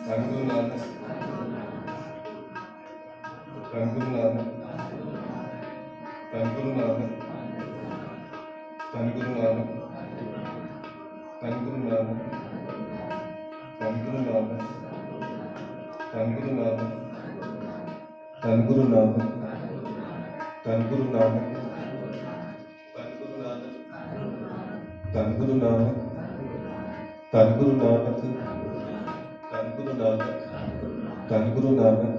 धन गुरु नानक, धन गुरु नानक, धन गुरु नानक, धन गुरु नानक, धन गुरु नानक, धन गुरु नानक, धन गुरु नानक, धन गुरु नानक, धन गुरु नानक, धन गुरु नानक, धन गुरु नानक, धन गुरु नानक, धन गुरु नानक,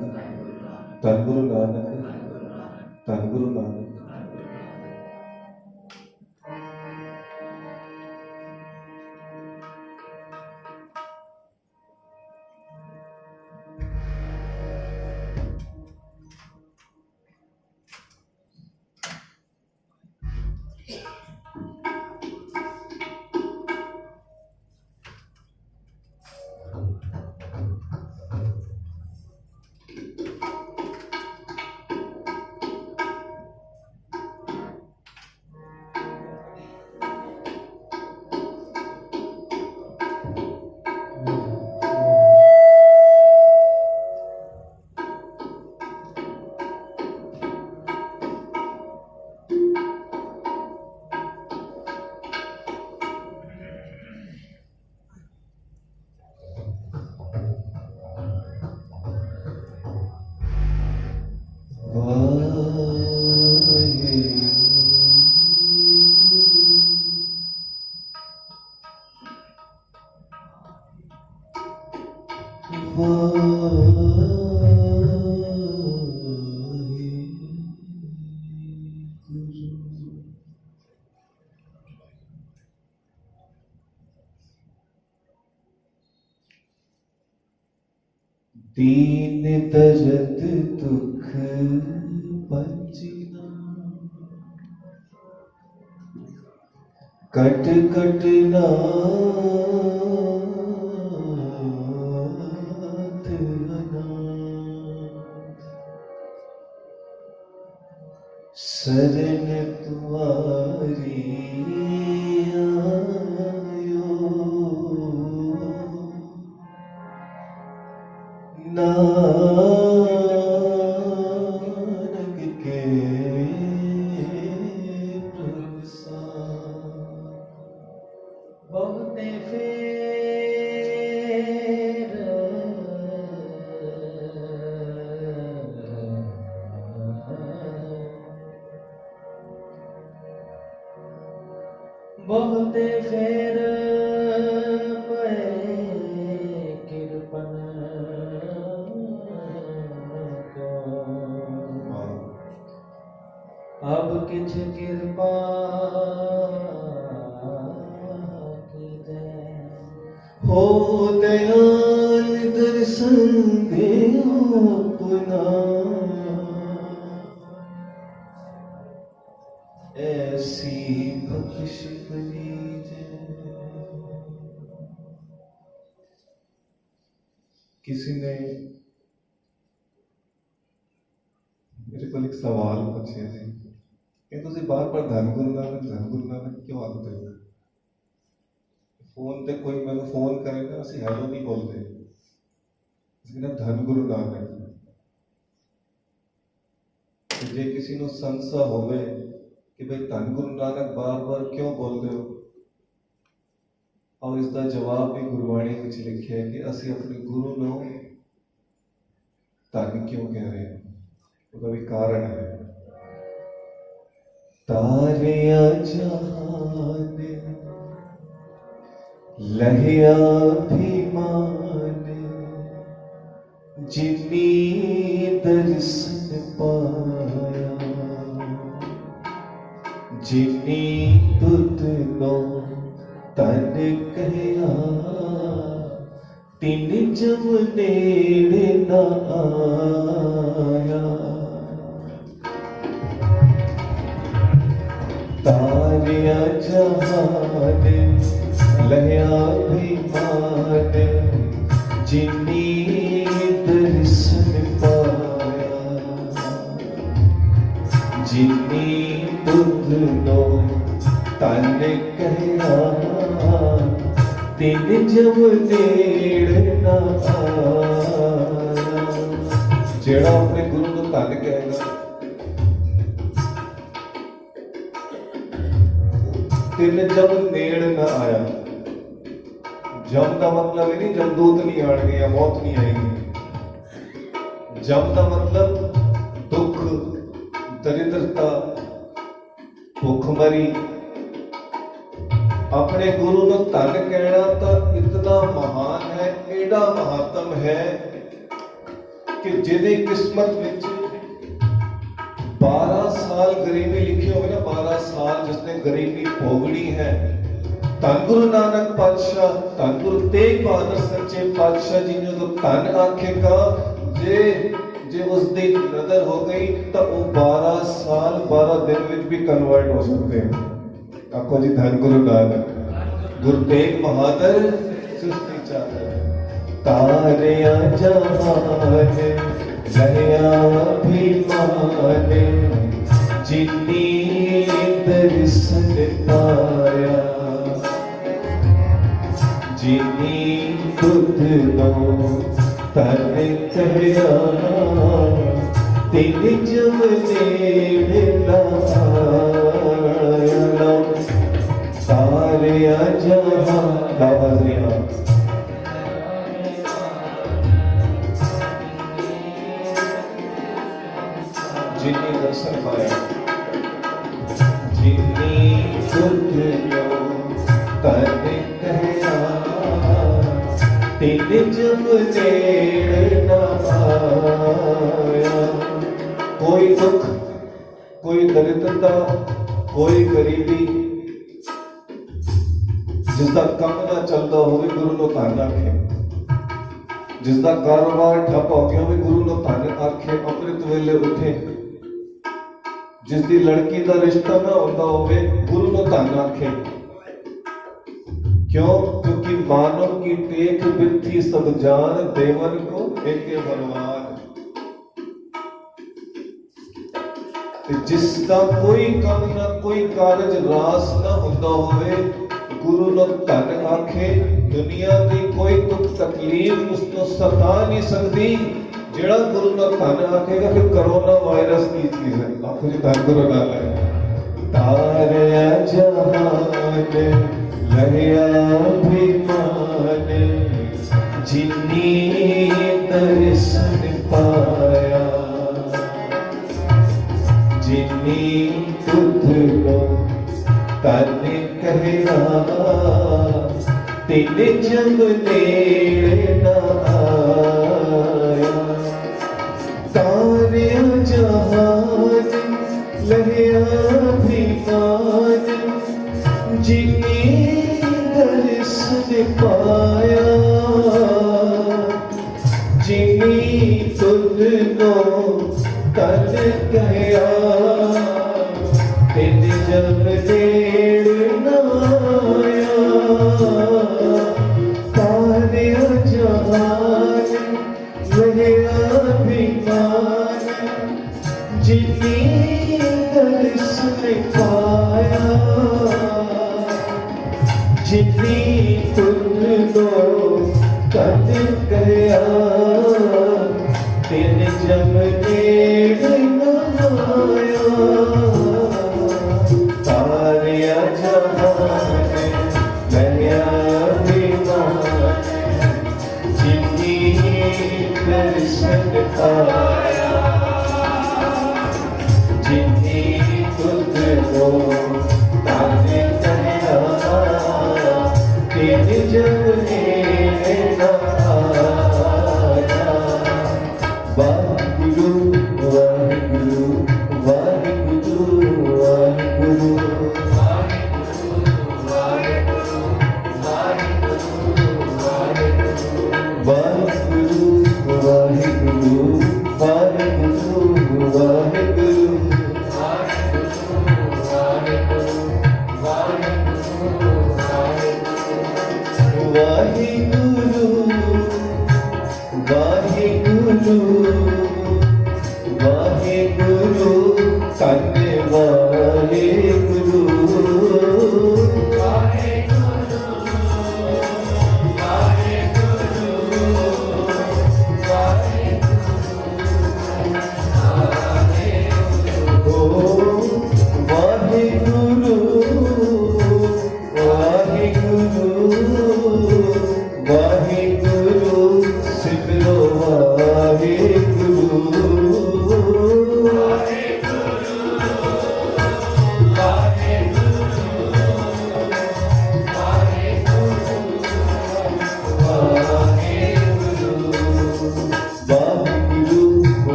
धन गुरु नानक, धन गुरु नानक। दीन दर्द दुख बचना, कट कट नाथ अनाथ, शरण तुम्हारी नानक के प्रसाद। बहुते फेर बहुते फेर अब किछ कृपा हो दयाल दर्शन दे अपना, ऐसी बख्श कीजिए। किसी ने मेरे को एक सवाल पूछे थे कि तुझे बार-बार धन गुरु नानक क्यों आखदे हो? फोन ते कोई मैंने फोन करे ना असं हेलो नहीं बोलते, इसके ना धन गुरु नानक। जे किसी को संशय होवे कि भाई धन गुरु नानक बार-बार क्यों बोलते हो, और इसका जवाब भी गुरबाणी में लिखे है कि असं अपने गुरु नो धन क्यों कह रहे हैं, उसका भी कारण है। तारिया जहान लहिया अभिमान, जिनी दर्शन पाया, जिनी तुद नो तन कहया, तिन जम नेड़े न आया। तारिया जहान लहया अभिमान, जिनी दर्शन पाया, जिनी तुद नो तन कहया, तेरे जब नेड़ ना आया। जेड़ा अपने गुरु को धन कहेगा, तेरे जब नेड़ ना आया। जब का मतलब है नहीं जमदूत नहीं आएंगे या मौत नहीं आएगी। जब का मतलब दुख, दरिद्रता, भुखमरी। अपने गुरु को धन कहना तो इतना महान है, एडा महात्म है कि जिहदी किस्मत विच 12 साल गरीबी लिखी होगी ना, 12 साल जिसने गरीबी भोगनी है, धन गुरु नानक पातशाह, धन गुरु तेग बहादुर सच्चे पातशाह जी ने तो धन आखेगा, जे उसकी नजर हो गई तो वो 12 साल 12 दिन में भी कन्वर्ट हो सकते हैं। आपको जी धन गुरु नानक, गुरु तेग बहादुर सृष्टि चादर। तारिया जहान जया अभिमान, जिन्नी दर्शन पाया, जिन्नी तुध नो तन कहया, तेरे जब नेड़ ना आया। तारिया जहां दावरिया, जिन्नी दर्शन पाया, जिन्नी तुध नो तन कहया, तेरे जब नेड़ ना आया। कोई दुख, कोई दरिद्रता, कोई गरीबी, जिसका काम ना चलता हो गुरु को धन आखे, जिसका कारोबार ठप हो गया गुरु को धन आखे, अमृत वेले उठे, जिसकी लड़की का रिश्ता ना होता हो गुरु को धन आखे। क्यों? क्योंकि मानव की टेक बिरथी सब जान, देवन को एके बलवान। जिसका कोई काम ना कोई कारज रास ना होता होवे, गुरु नो धन आखे। दुनिया की कोई दुख तकलीफ उसको सता नहीं सकती। जेड़ा गुरु नो धन आखेगा, फिर कोरोना वायरस की चीज है। आपको जी धन गुरु ना लगे। तारे जहान लहया अभिमान, जिन्नी दर्शन पाया, जिन्नी तुध नो तन कहया, तेरे जब नेड़ ना आया। तारे जहान लहया अभिमान, जिन्नी दर्शन पाया, जिन्नी तुध नो तन कहया, तेरे जब नेड़ ना आया। तारे जहान लहया अभिमान, जिन्नी दर्शन पाया, जिन्नी तुध नो तन कहया, तेरे जब नेड़ ना आया। तारिया जहान लहया अभिमान, जिन्नी दर्शन पाया, जिन्नी तुध नो तन कहया, तेरे जब नेड़ ना आया। वाहिगुरु वाहिगुरु वाहिगुरु वाहिगुरु, वाहिगुरु वाहिगुरु वाहिगुरु वाहिगुरु, वाहिगुरु वाहिगुरु वाहिगुरु, धन वाहिगुरु।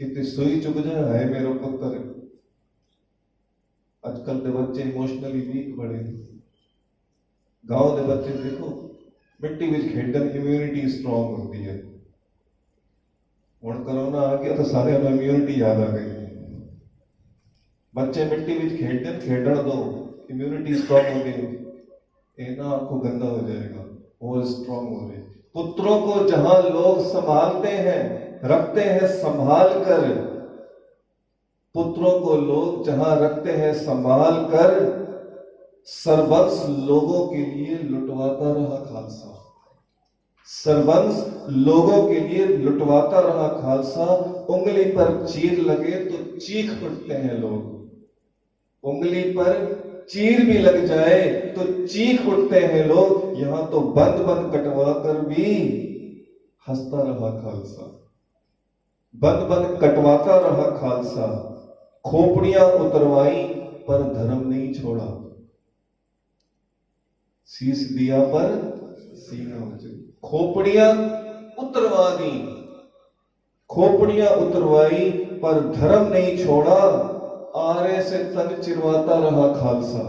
कितनी सुई चुभ जाए, हाय मेरा पुत्र। आजकल के बच्चे इमोशनली वीक बड़े। गांव के बच्चे देखो मिट्टी में खेडन इम्यूनिटी स्ट्रॉन्ग होती है। हुण कोरोना आ गया तो सारे इम्यूनिटी याद आ गई। बच्चे मिट्टी में खेडन, खेडन दो, इम्यूनिटी स्ट्रॉन्ग हो गई। ये ना आपको गंदा हो जाएगा, वो स्ट्रॉन्ग हो रहे। पुत्रों को जहां लोग संभालते हैं, रखते हैं संभाल कर, पुत्रों को लोग जहां रखते हैं संभाल कर, सरबंस लोगों के लिए लुटवाता रहा खालसा। सरबंस लोगों के लिए लुटवाता रहा खालसा। उंगली पर चीर लगे तो चीख उठते हैं लोग, उंगली पर चीर भी लग जाए तो चीख उठते हैं लोग। यहां तो बंद बंद कटवा कर भी हंसता रहा खालसा, बंद बंद कटवाता रहा खालसा। खोपड़ियां उतरवाई पर धर्म नहीं छोड़ा, शीश दिया पर सीना उचल। खोपड़ियां उतरवा दी, खोपड़ियां उतरवाई पर धर्म नहीं छोड़ा। आरे से तन चिरवाता रहा खालसा,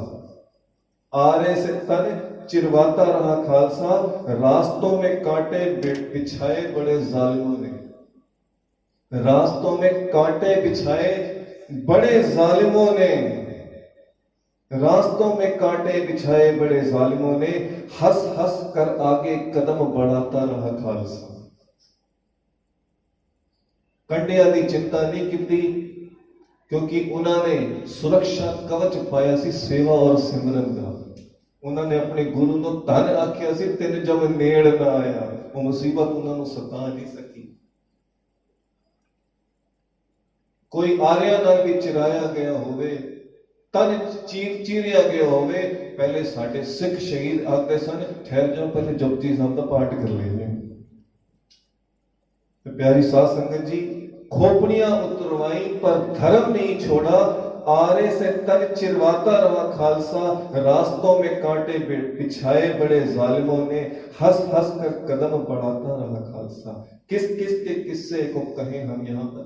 आरे से तन चिरवाता रहा खालसा। रास्तों में कांटे बिछाए बड़े जालिमों ने, रास्तों में कांटे बिछाए बड़े जालिमों ने, रास्तों में कांटे बिछाए बड़े जालिमों ने। हंस हंस कर आगे कदम बढ़ाता रहा खालसा। कंडिया दी चिंता नहीं की, क्योंकि उन्होंने सुरक्षा कवच पाया सी सेवा और सिमरन का। उन्होंने अपने गुरु को धन आख्या सी, तेन जब नेड़ ना आया, वो मुसीबत उन्होंने सता नहीं सकी। कोई आर्या ना भी चिराया गया होवे, तन चीरिया गया होवे। पहले साडे सिख शहीद आते सन, ठहर जाओ पहले जपजी साहब का पाठ कर लेने। प्यारी साध संगत जी, खोपड़ियां उतरवाई पर धर्म नहीं छोड़ा। आरे से तन चिरवाता रहा खालसा। रास्तों में कांटे बिछाए बड़े जालिमों ने, हंस हंस कर कदम बढ़ाता रहा खालसा। किस किस के किस्से को कहें हम यहाँ पर,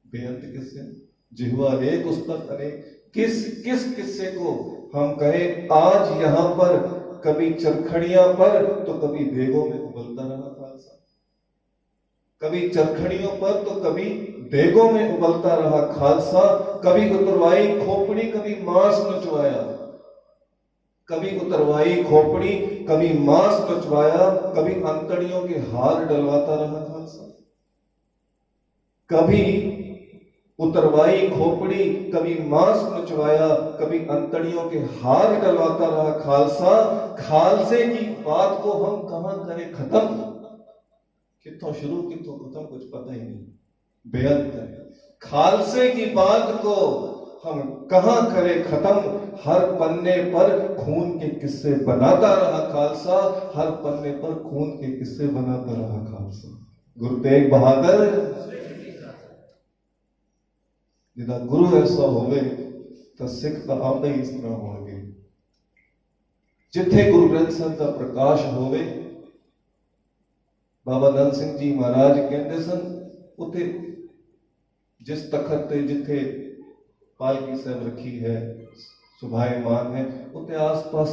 बेअंत किस्से, जिह्वा एक उस पर अनेक। किस किस किस्से को हम कहें आज यहाँ पर। कभी चरखड़ियां पर तो कभी देगों में उबलता रहा खालसा, कभी चरखड़ियों पर तो कभी देगों में उबलता रहा खालसा। कभी उतरवाई खोपड़ी, कभी मांस नचवाया, कभी उतरवाई खोपड़ी, कभी मांस नचवाया। कभी अंतड़ियों के हार डलवाता रहा खालसा, कभी उतरवाई खोपड़ी, कभी मांस नचवाया, कभी अंतड़ियों के हार डलवाता रहा खालसा। खालसे की बात को हम कहां करें खत्म, कितों शुरू कितों खत्म कुछ पता ही नहीं। बेअंत है खालसे की बात को हम कहां करें खत्म। हर पन्ने पर खून के किस्से बनाता रहा खालसा, हर पन्ने पर खून के किस्से बनाता रहा खालसा। गुरु तेग बहादुर जिदा गुरु ऐसा होवे तो सिख तो आपे इस तरह होंगे। जिथे गुरु ग्रंथ साहिब का प्रकाश होवे, बाबा नंद सिंह जी महाराज कहते सन, उथे जिस तखत ते जिथे पालकी साहब रखी है, सुभायमान है, उते आसपास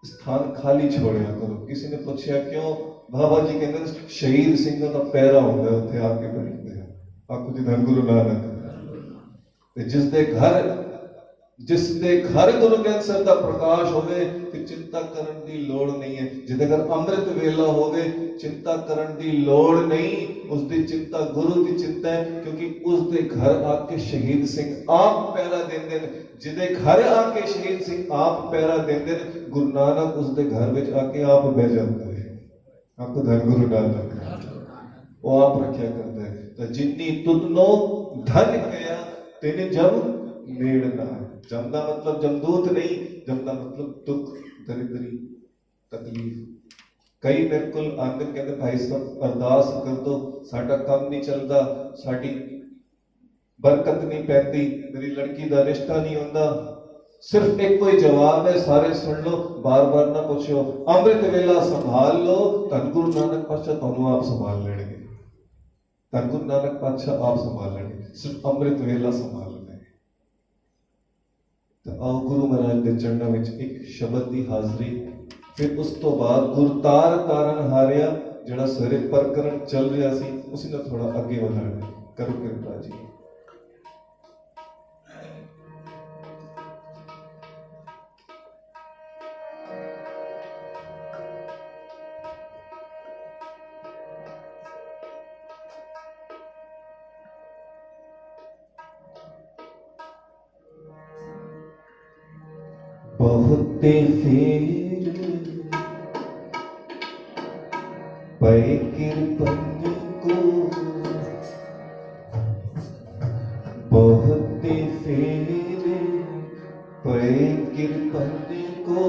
स्थान खाली छोड़िया करो। किसी ने पूछा क्यों, बाबा जी कहते शहीद सिंह का पैरा होंगे उथे आके बैठते हैं। आखो जी धन गुरु नानक। जिसदे घर गुरु ग्रंथ साहिब का प्रकाश होवे ते चिंता करन दी लोड़ नहीं है। जिदे घर अमृत वेला होवे चिंता करन दी लोड़ नहीं, उसकी चिंता गुरु की चिंता है, क्योंकि उसके घर आके शहीद सिंह आप पैरा देंदे ने। जिदे घर आके शहीद सिंह आप पैरा देंदे ने, गुरु नानक उसके घर विच आके आप बह जाते हैं। आपको धन गुरु नानक वो आप रखा करता है। तो जिन्नी तुदनो धन कया तेने जब नेड़ ना है। जमदा मतलब जमदूत नहीं, जमदा मतलब दुख, दरिद्री, तकलीफ। कई मेरे को आंदे कहते भाई साहब अरदास कर दो, साडा काम नहीं चलता, साडी बरकत नहीं पैती, मेरी लड़की का रिश्ता नहीं होता। सिर्फ एक कोई जवाब है, सारे सुन लो, बार बार ना पूछो। अमृत वेला संभाल लो, धन गुरु नानक पातशाह तुहानू आप संभाल लेंगे। धन गुरु नानक पातशाह आप संभाल लेंगे, सिर्फ अमृत वेला संभाल लेंगे। तो आओ गुरु महाराज के चरणों में एक शब्द की हाजरी, फिर उस तो बाद गुरतार तारन हारिया जिहड़ा सवेरे प्रकरण चल रहा सी उसी ने थोड़ा अगे बढ़ाना। करो कृपा जी। बहुत फेर पै कृपन को, बहुत फेर पै कृपन को,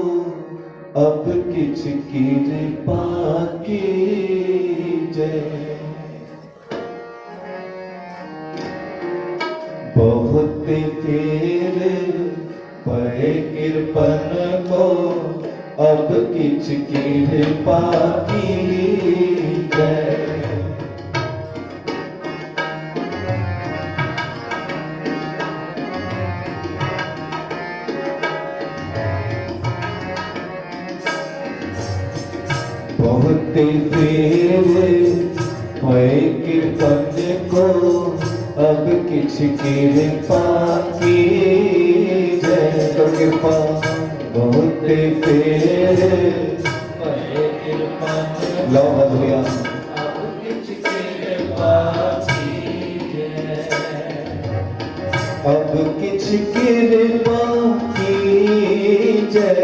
अब किछ कृपा कीजै। बहुत फेर पै कृपन को, अब किछ कृपा कीजै। बहुत फेर पै कृपन को, अब किछ कृपा कीजै। कृपा बहुत फेर पै कृपन लो हजरिया, अब किछ कृपा कीजै। अब किछ कृपा कीजै,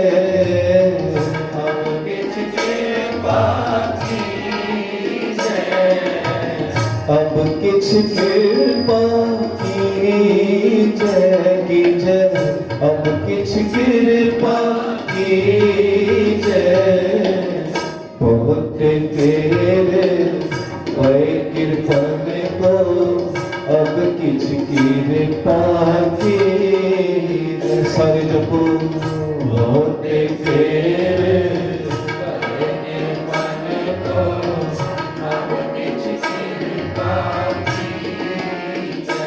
अब किछ कृपा कीजै। अब किछ कृपा कीजै कीजै, अब किछ कृपा कीजै। बहुत फेर पै कृपन को, अब किछ कृपा कीजै। सारे जपो। बहुत फेर पै कृपन को, अब किछ कृपा कीजै।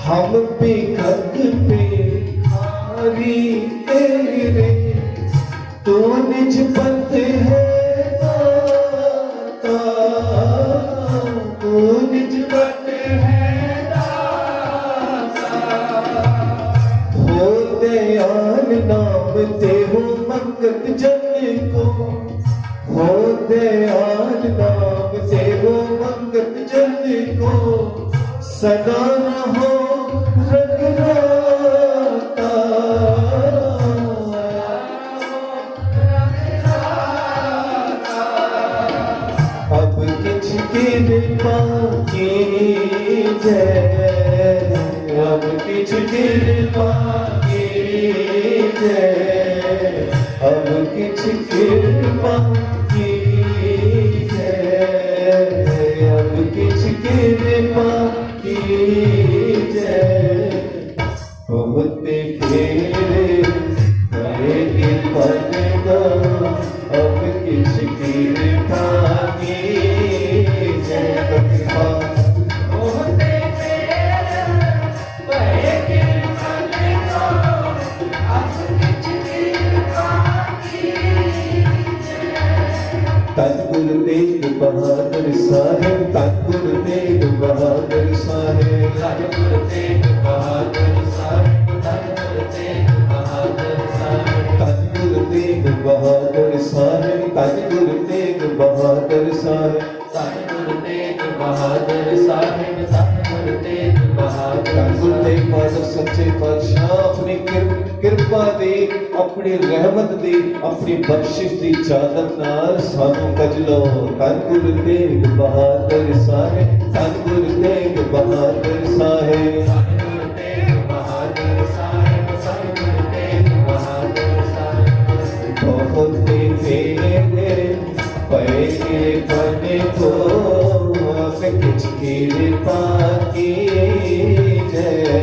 हम बेखत भिखारी तेरे, तू निज पत है दाता। तू निज पत है दाता। हो दयाल नाम ते हो मंगत जन को, हो दयाल नाम ते हो मंगत जन को। सदा रहो रघुराता। अब किछ कृपा कीजै, अब किछ कृपा कीजै। अब किछ कृपा कीजै, अब किछ कृपा कीजै। बहुत फेर पै कृपन को, अब किछ कृपा कीजै। कृपा बहुत फेर पै कृपन को, अब किछ कृपा कीजै। धन गुरु तेग बहादुर साहिब, धन गुरु तेग बहादुर साहिब, धन गुरु तेग बहादुर साहिब, धन गुरु तेग बहादुर साहिब, धन गुरु तेग बहादुर साहिब, धन गुरु तेग बहादुर साहिब, धन गुरु तेग बहादुर साहिब, धन गुरु तेग बहादुर। धन गुरु तेग बहादुर सच्चे पातशाह अपनी कृपा दे, अपनी रहमत दे, अपनी बख्शिश दी चादर नाल सानू कज लो। धन गुरु तेग बहादुर साहिब, धन गुरु तेग बहादुर साहिब, धन गुरु तेग बहादुर साहिब। कृपा की जय।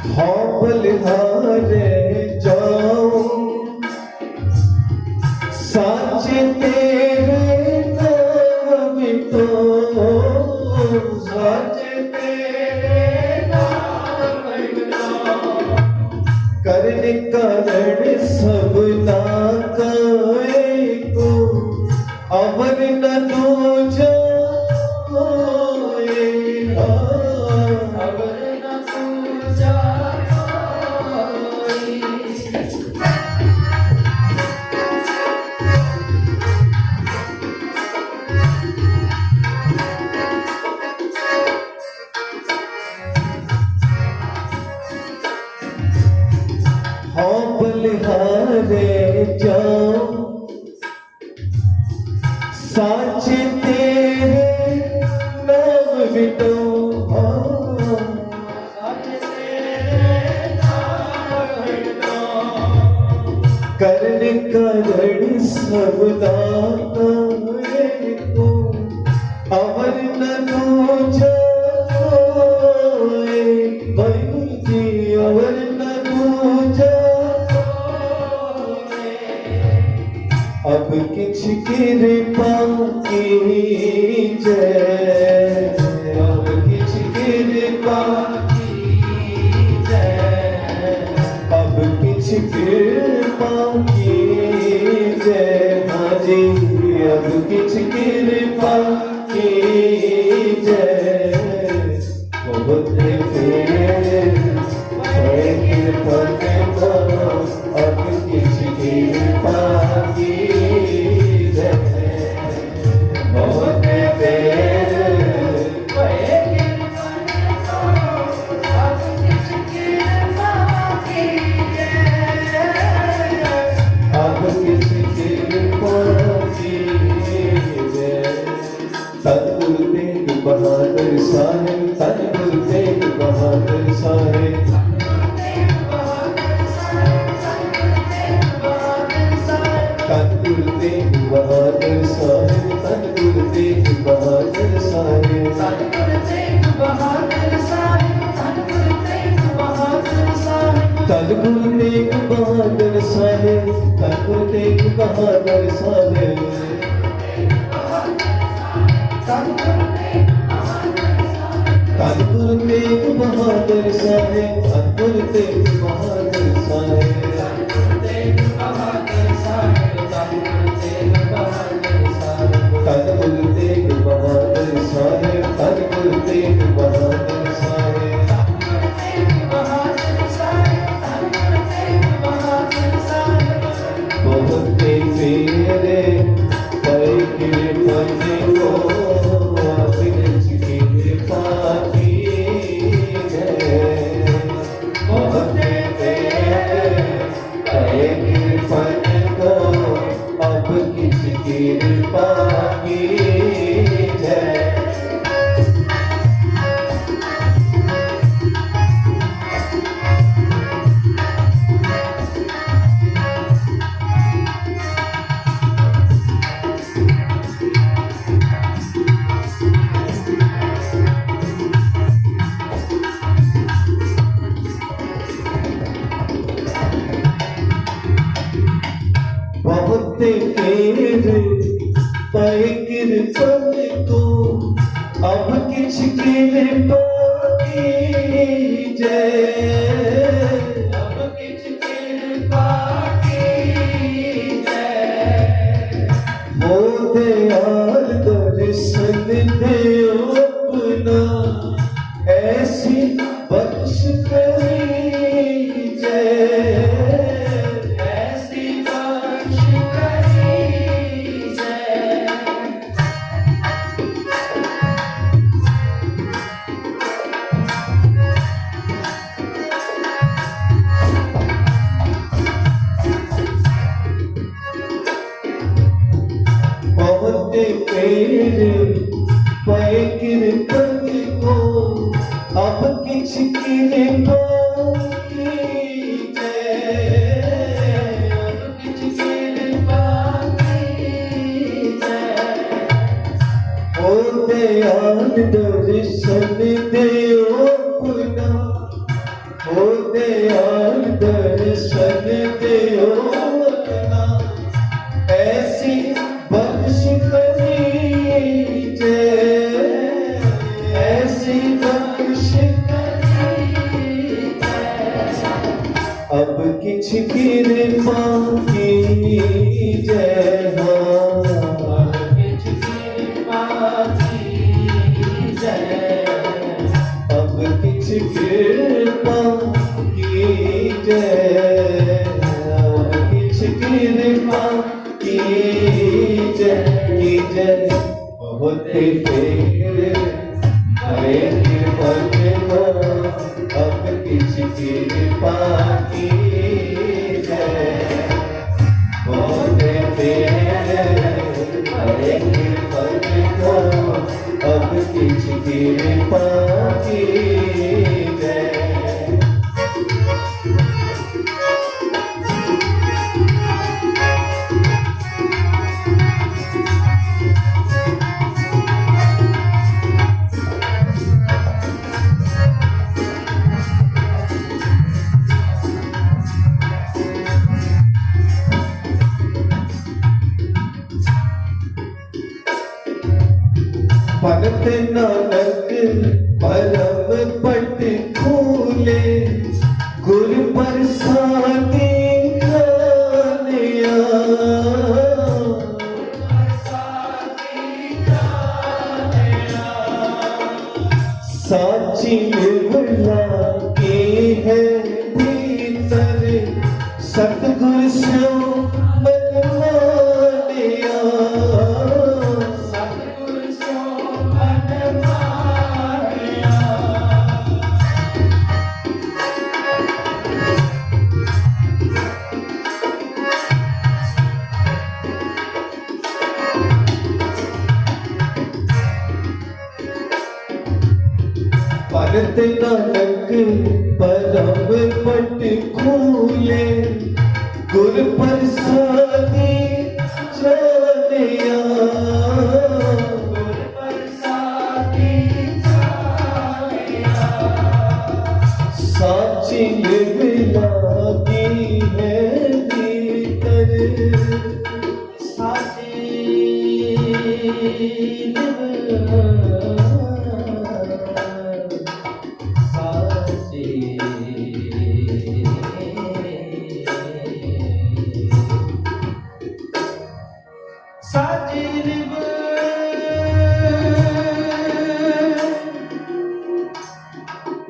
हाँ बलिहारे जाऊं साचे तेरे नाम तो, साचे तेरे नाम करने कारण सब ना को अवर न दूजा कोई, अवर न दूजा हाँ बलिहारे जाऊं साचे तेरे नाम बिटो, साचे तेरे नाम बिटो करने कारण सबदा को अवर न दूजा कोई, वाहिगुरु जी अवर न दूजा अब किछ कृपा की जय, अब किछ कृपा की जय, अब किछ कृपा की जय। हाँ जी अब किछ कृपा की जय। बहुत फेर कृपा करो अब किछ कृपा की जय। बहुत देर अब किछ कृपा की जय, अब किछ कृपा की जय। सतगुरु तेग बहादुर साहिब, सतगुरु तेग बहादुर साहिब, सतगुरु तेग बहादुर साहिब, सतगुरु तेग बहादुर साहिब, सतगुरु तेग बहादुर साहिब, सतगुरु तेग बहादुर साहिब, सतगुरु तेग बहादुर साहिब, सतगुरु तेग बहादुर साहिब, सतगुरु तेग बहादुर साहिब, सतगुरु तेग बहादुर साहिब, सतगुरु तेग बहादुर साहिब, सतगुरु तेग बहादुर साहिब, सतगुरु तेग बहादुर साहिब, सतगुरु तेग बहादुर साहिब, सतगुरु तेग बहादुर साहिब, सतगुरु तेग बहादुर साहिब। बहुत फेरे पर कृपा को आप किछ कृपा की जय। बहुत फेरे पर कृपा को अब किछ कृपा की जय। बहुत फेर पर कृपा को अब किछ कृपा की जय, अब किछ कृपा की जय। हो दयाल दर्शन देओ अपना ऐसी बख्श करी जय, ऐसी बख्श करी दर्शन देओ पुना हो दयाल दर्शन देओ पुना ऐसी बख्श करीजे ऐसी बख्श करीजे अब किछ कृपा कीजे कृपा कीजे किछ कृपा कीजे कीजे बहुत फेर हरे कृपा अब किछ कृपा कीजे बहुत फेर हरे कृपा अब किछ कृपा कीजे भगत नानक परम पट खोले गुर प्रसादी खालिया साची निर्मला की है भीतर सतगुर स्यो मनमानिया भगत नानक परम पट खोले गुर प्रसादी जानिया गुर प्रसादी जानिया साची निर्मला की है भीतर साची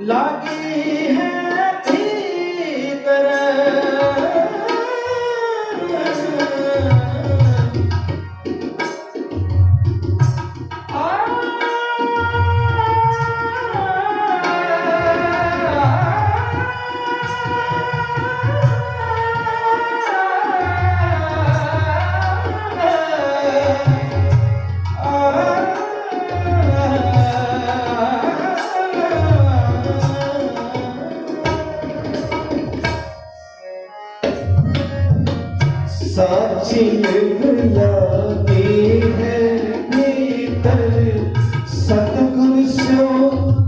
लागी है भीतर साची निर्मला की है भीतर सतगुर स्यो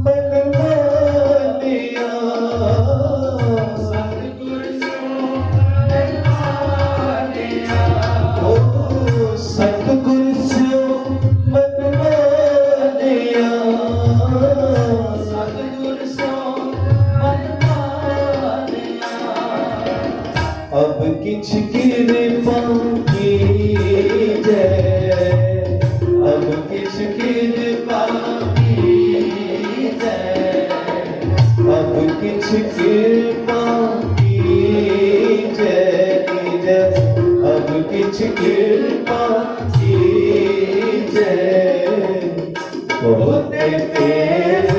मनमानिया सतगुर स्यो मनमानिया ओ सतगुर स्यो मनमानिया सतगुर स्यो मनमानिया अब किछ कृपा कीजे अब किछ कृपा कीजे अब किछ कृपा कीजे कीजे अब किछ कृपा कीजे बहुत तेज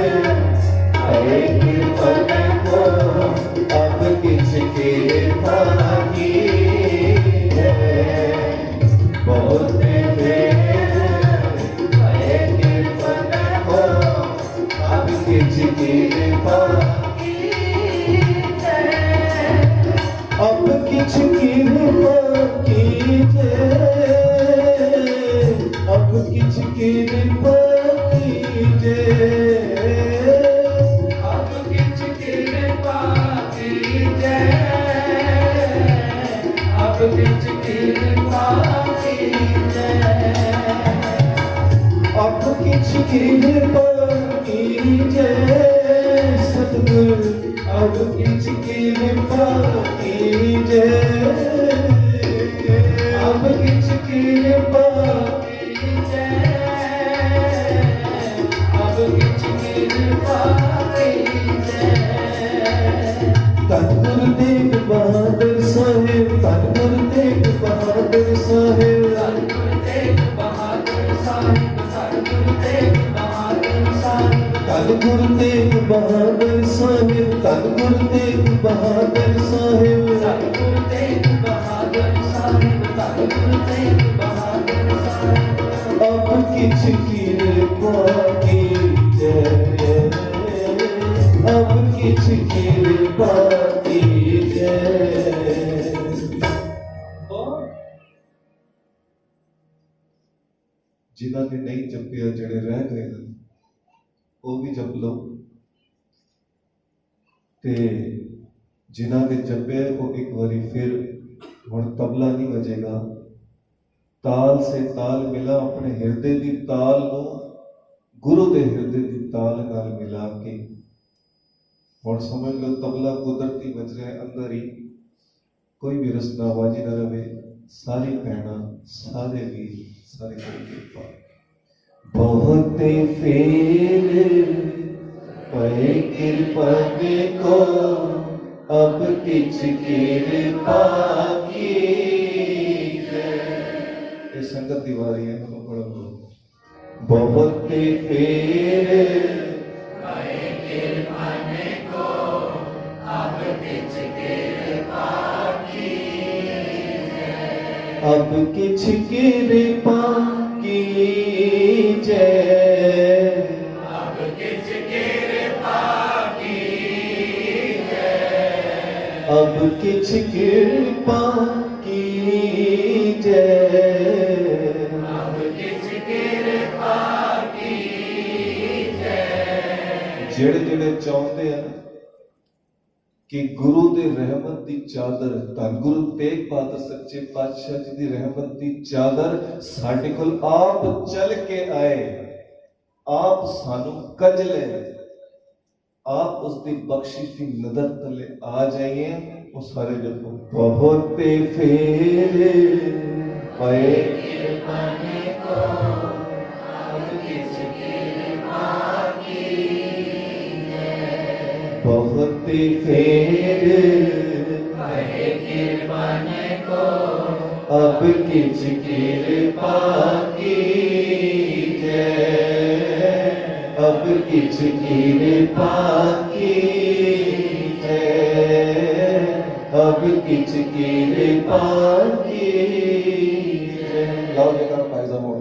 हरे कृपा को अब किछ कृपा कीजे बहुत तेज हरे कृपा को अब किछ कृपा कीजे अब किछ कृपा कीजे अब किछ कृपा कीजे कृपा कीजय सतगुर अब किछ कृपा कीजय अब किछ कृपा कीजय अब किछ कृपा कीजय धन गुरु तेग बहादुर साहिब धन गुरु तेग बहादुर साहिब धन गुरु तेग बहादुर साहिब धन गुरु तेग बहादुर साहिब धन गुरु तेग बहादुर साहिब धन गुरु तेग बहादुर साहिब धन गुरु तेग बहादुर साहिब धन गुरु तेग बहादुर साहिब अब किछ कृपा कीजय अब किछ कृपा कीजय जिन्हां ने नहीं जपिया ਜਿਹੜੇ ਰਹਿ ਗਏ ਨੇ ਉਹ ਵੀ ਜਪ ਲਓ ਤੇ ਜਿਨ੍ਹਾਂ ਨੇ ਜਪਿਆ ਉਹ ਇੱਕ ਵਾਰੀ ਫਿਰ ਹੁਣ ਤਬਲਾ ਨਹੀਂ ਵਜੇਗਾ ਤਾਲ ਸੇ ਤਾਲ ਮਿਲਾ ਆਪਣੇ ਹਿਰਦੇ ਦੀ ਤਾਲ ਨੂੰ ਗੁਰੂ ਦੇ ਹਿਰਦੇ ਦੀ ਤਾਲ ਨਾਲ ਮਿਲਾ ਕੇ ਹੁਣ ਸਮਝ ਲਓ ਤਬਲਾ ਕੁਦਰਤੀ ਵੱਜ ਰਿਹਾ ਅੰਦਰ ਹੀ ਕੋਈ ਵੀ ਰਸਨਾਵਾਜੀ ਨਾ ਰਵੇ ਸਾਰੀ ਭੈਣਾਂ ਸਾਰੇ ਵੀ ਸਾਰੇ ਕੋਈ ਕਿਰਪਾ बहुते फेर पए कृपन को अब किछ कृपा कीजय ये संगत की वारी है हम पढ़ो बहुते फेर पए कृपन को अब किछ कृपा कीजय अब किछ कृपा अब किछ कृपा कीजय अब किछ कृपा कीजय अब किछ कृपा कीजय ਜਿਹੜੇ ਜਿਹੜੇ ਚਾਹੁੰਦੇ ਆ ਕਿ ਗੁਰੂ ਦੇ ਰਹਿਮਤ ਦੀ ਚਾਦਰ ਧੰਨ ਗੁਰੂ ਤੇਗ ਬਹਾਦਰ ਸੱਚੇ ਪਾਤਸ਼ਾਹ ਜੀ ਦੀ ਰਹਿਮਤ ਦੀ ਚਾਦਰ ਸਾਡੇ ਕੋਲ ਆਪ ਚੱਲ ਕੇ ਆਏ ਆਪ ਸਾਨੂੰ ਕਜਲੇ ਆਪ ਉਸ ਦੀ ਬਖਸ਼ਿਸ਼ ਦੀ ਨਜ਼ਰ ਤਲੇ ਆ ਜਾਈਏ ਉਹ ਸਾਰੇ ਜਪੋ ਬਹੁਤੇ ਫੇਰ ਪਏ ਕਿਰਪਨ ਕੋ ਅਬ ਕਿਛ ਕਿਰਪਾ बहुते फेर पए कृपन को अब किछ कृपा कीजय अब किछ कृपा कीजय अब किछ कृपा कीजय लाओ जयकार पायजा मोड़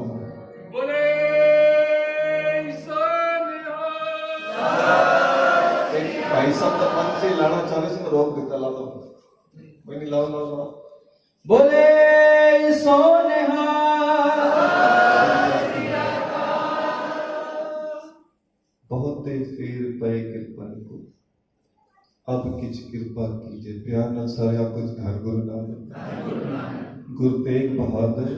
भाई साहब का मन से लाना चाह रहे थे मैं रोक देता ला दो कोई नहीं लाओ लाओ लाओ बोले बहुत फेर पए कृपन को अब किछ कृपा कीजिए प्यार ना सारे आप कुछ धन गुरु नानक गुरु तेग बहादुर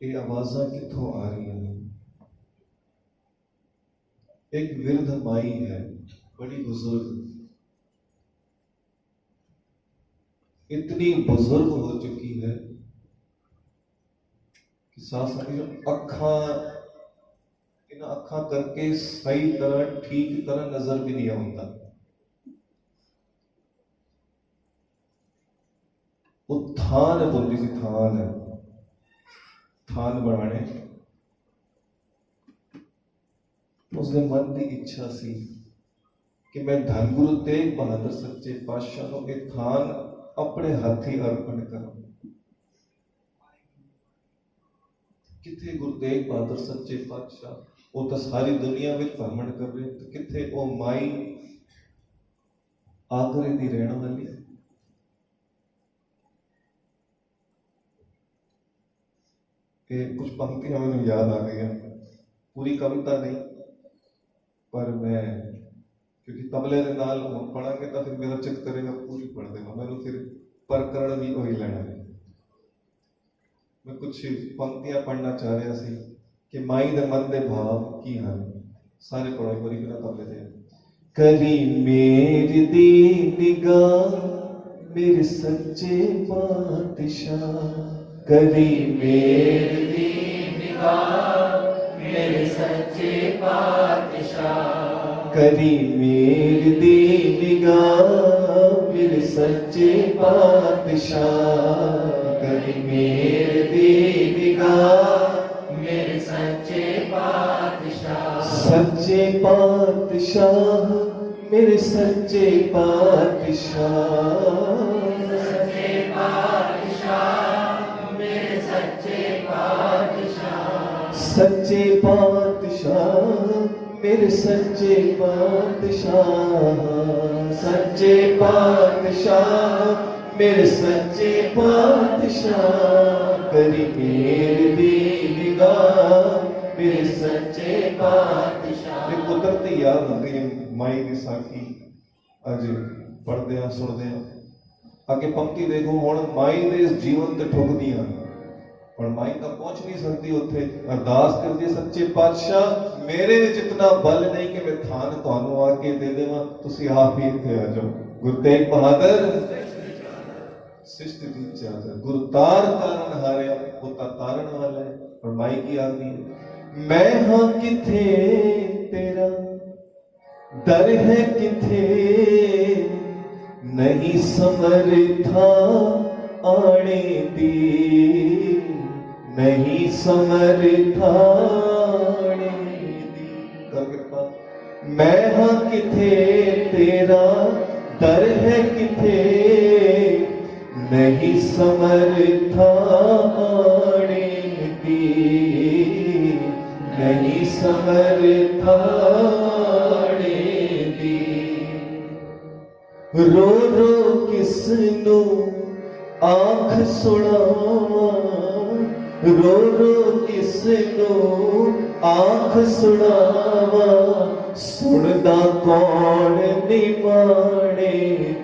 ये आवाज़ां कित्थों आ रही हैं एक वृद्ध माई है बड़ी बुजुर्ग इतनी बुजुर्ग हो चुकी है कि साथ अखा इन अखा करके सही तरह ठीक तरह नजर भी नहीं आता वो थान बोलती सी थान है थान बनाने उसने मन की इच्छा सी कि मैं धन गुरु तेग बहादुर सच्चे पातशाह को एक थान अपने हाथी अर्पण करूं किथे गुरु तेग बहादुर सच्चे पातशाह वो तो सारी दुनिया में भ्रमण कर रहे तो किथे वो माई आगरे दी रहने वाली कुछ पंक्तियां मुझे याद आ गई हैं पूरी कविता नहीं पर मैं क्योंकि तबले के नाल पढ़ांगे तो फिर मेरा चित करेगा पूरी पढ़ देगा मैं फिर प्रकरण भी वही लेना है मैं कुछ पंक्तियां पढ़ना चाह रहा सी कि माई दे मन दे भाव की हन। सारे पढ़ो एक बारी बिना तबले दे। करी मेरी दी निगाह मेरे सच्चे पातशाह, करी मेरी दी निगाह मेरे सच्चे पातशाह, करी मेरी दी निगाह मेरे सच्चे पातशाह, करी मेरी दी निगाह मेरे सच्चे पातशाह, सच्चे पातशाह मेरे सच्चे पातशाह, सच्चे पातशाह मेरे सच्चे पातशाह, सच्चे पातशाह मेरे सच्चे पातशाह, सच्चे पातशाह मेरे सच्चे पातशाह, करी मेरी दी निगाह मेरे सच्चे पातशाह। ये कुदरती याद हो गई माई की साखी अज पढ़ते हैं सुनते हैं। आगे पंक्ति देखो हुण माई दे इस जीवन ते ठुकदियां पर माई तो पहुंच नहीं सकती उत्थे। अरदास करदी सच्चे पातशाह मेरे विच इतना बल नहीं कि मैं थान तुहानू आके दे देवां, तुसीं आप ही इत्थे आ जाओ। गुरु तेग बहादुर सृष्टि दी चादर गुरु तार तारण हारिया पोता तारण वाला है। और माई की आदमी मैं हाँ किथे तेरा दर है किथे, नहीं समर्था आने दी, नहीं समर्था आने दी। कर कृपा मैं हाँ किथे तेरा दर है किथे, नहीं समर्था आने दी, नहीं समर्था आने दी। रो रो किसनू आँख सुनावा, रो रो किसनू आँख सुनावा, सुनदा कौन निमाणे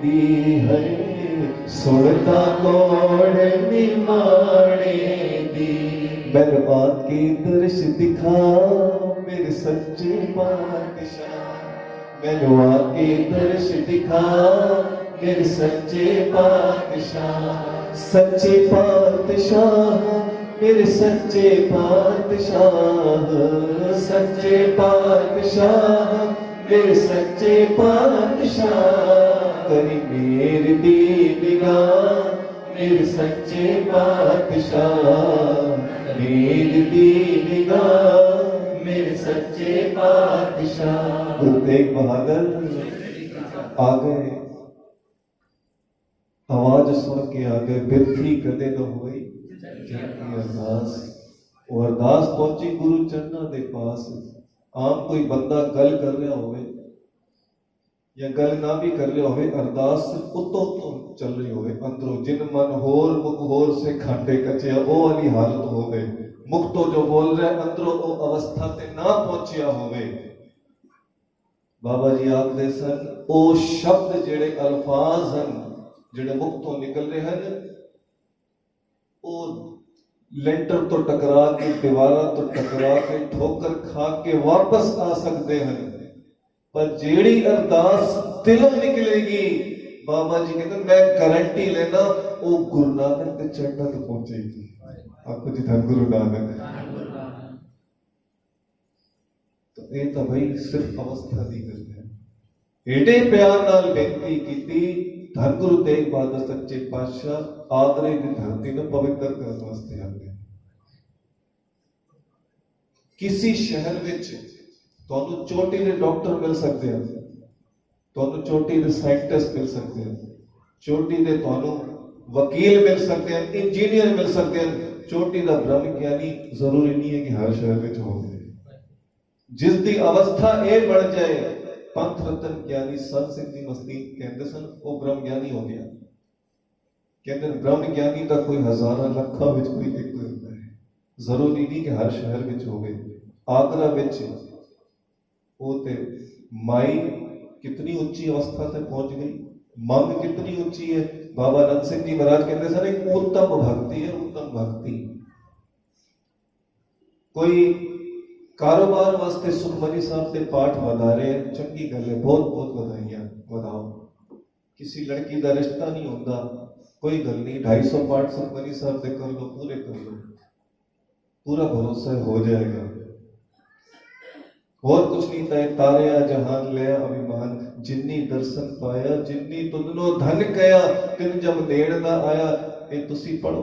दी है, सुनदा कौन निमाणे दी। मैनू आके दर्श दिखा मेरे सच्चे पातशाह, मैनू आके दर्श दिखा मेरे सच्चे पातशाह, सच्चे पातशाह मेरे सच्चे पातशाह, सच्चे पातशाह मेरे सच्चे पातशाह, करी मेरी दी निगाह मेरे सच्चे पातशाह, मेरी दी निगाह मेरे सच्चे पातशाह। गुरु तेग बहादुर आ गए, आवाज सुन के आ गए, बिरथी कदे न होई अरदास। वो अरदास पहुंची गुरु चरणों के पास। आम कोई बंदा गल कर रहा होवे या गल ना भी कर रहा होवे, अरदास सिर्फ उतों तो चल रही होवे अंदरों, जिन मन होर मुख होर से खाटे कचिया वो वाली हालत होवे, मुख तो जो बोल रहे अंदरों वो अवस्था ते ना पहुंचिया होवे। बाबा जी आखदे सन ओ शब्द जेड़े अल्फाज हैं जेड़े मुख तो निकल रहे हैं वो लेंटर तो टकरा के दीवारा तो टकरा के ठोकर खा के वापस आ सकते हैं, पर जेड़ी अरदास दिलों निकलेगी बाबा जी कहते मैं गारंटी लेना वो गुरु नानक के चरणों तक पहुंचेगी। आपको जी धन गुरु नानक। तो ये तो भाई सिर्फ अवस्था की गल है। एडे प्यार नाल बेनती कीती धन गुरु तेग बहादुर सच्चे पातशाह आदरे की धरती में पवित्र करने वास्ते आ गए। किसी शहर विच तुहानू चोटी दे डॉक्टर मिल सकते हैं, तुहानू चोटी दे साइंटिस्ट मिल सकते हैं, चोटी दे तुहानू वकील मिल सकते हैं, इंजीनियर मिल सकते हैं, चोटी दा ब्रह्म ज्ञानी जरूरी नहीं है कि हर शहर विच हो। जिस दी अवस्था ए बढ़ जाए, पंथ रतन ज्ञानी संत सिंह जी मस्ती कहते सन वो ब्रह्म ज्ञानी हो गया। कहते ब्रह्म ज्ञानी का कोई हजारा लखा विच कोई एक होता है, जरूरी नहीं कि हर शहर विच होवे। आगरा विच वो ते माई कितनी ऊंची अवस्था तक पहुंच गई, मंग कितनी ऊंची है। बाबा नंद सिंह जी महाराज कहते सन एक उत्तम भक्ति है, उत्तम भक्ति कोई कारोबार वास्ते सुखमनी साहब के पाठ बता रहे हैं, चंगी गल है, बहुत बहुत बधाइयां, बताओ। किसी लड़की का रिश्ता नहीं होता, कोई गल नहीं, 250 पाठ सुखमनी साहब के कर लो, पूरे कर लो, पूरा भरोसा है हो जाएगा। और कुछ नहीं था, तारिया जहान लिया अभिमान, जिन्नी दर्शन पाया, जिन्नी तुदनो धन कया, तिन जब नेड़ ना आया। ये तुसी पढ़ो,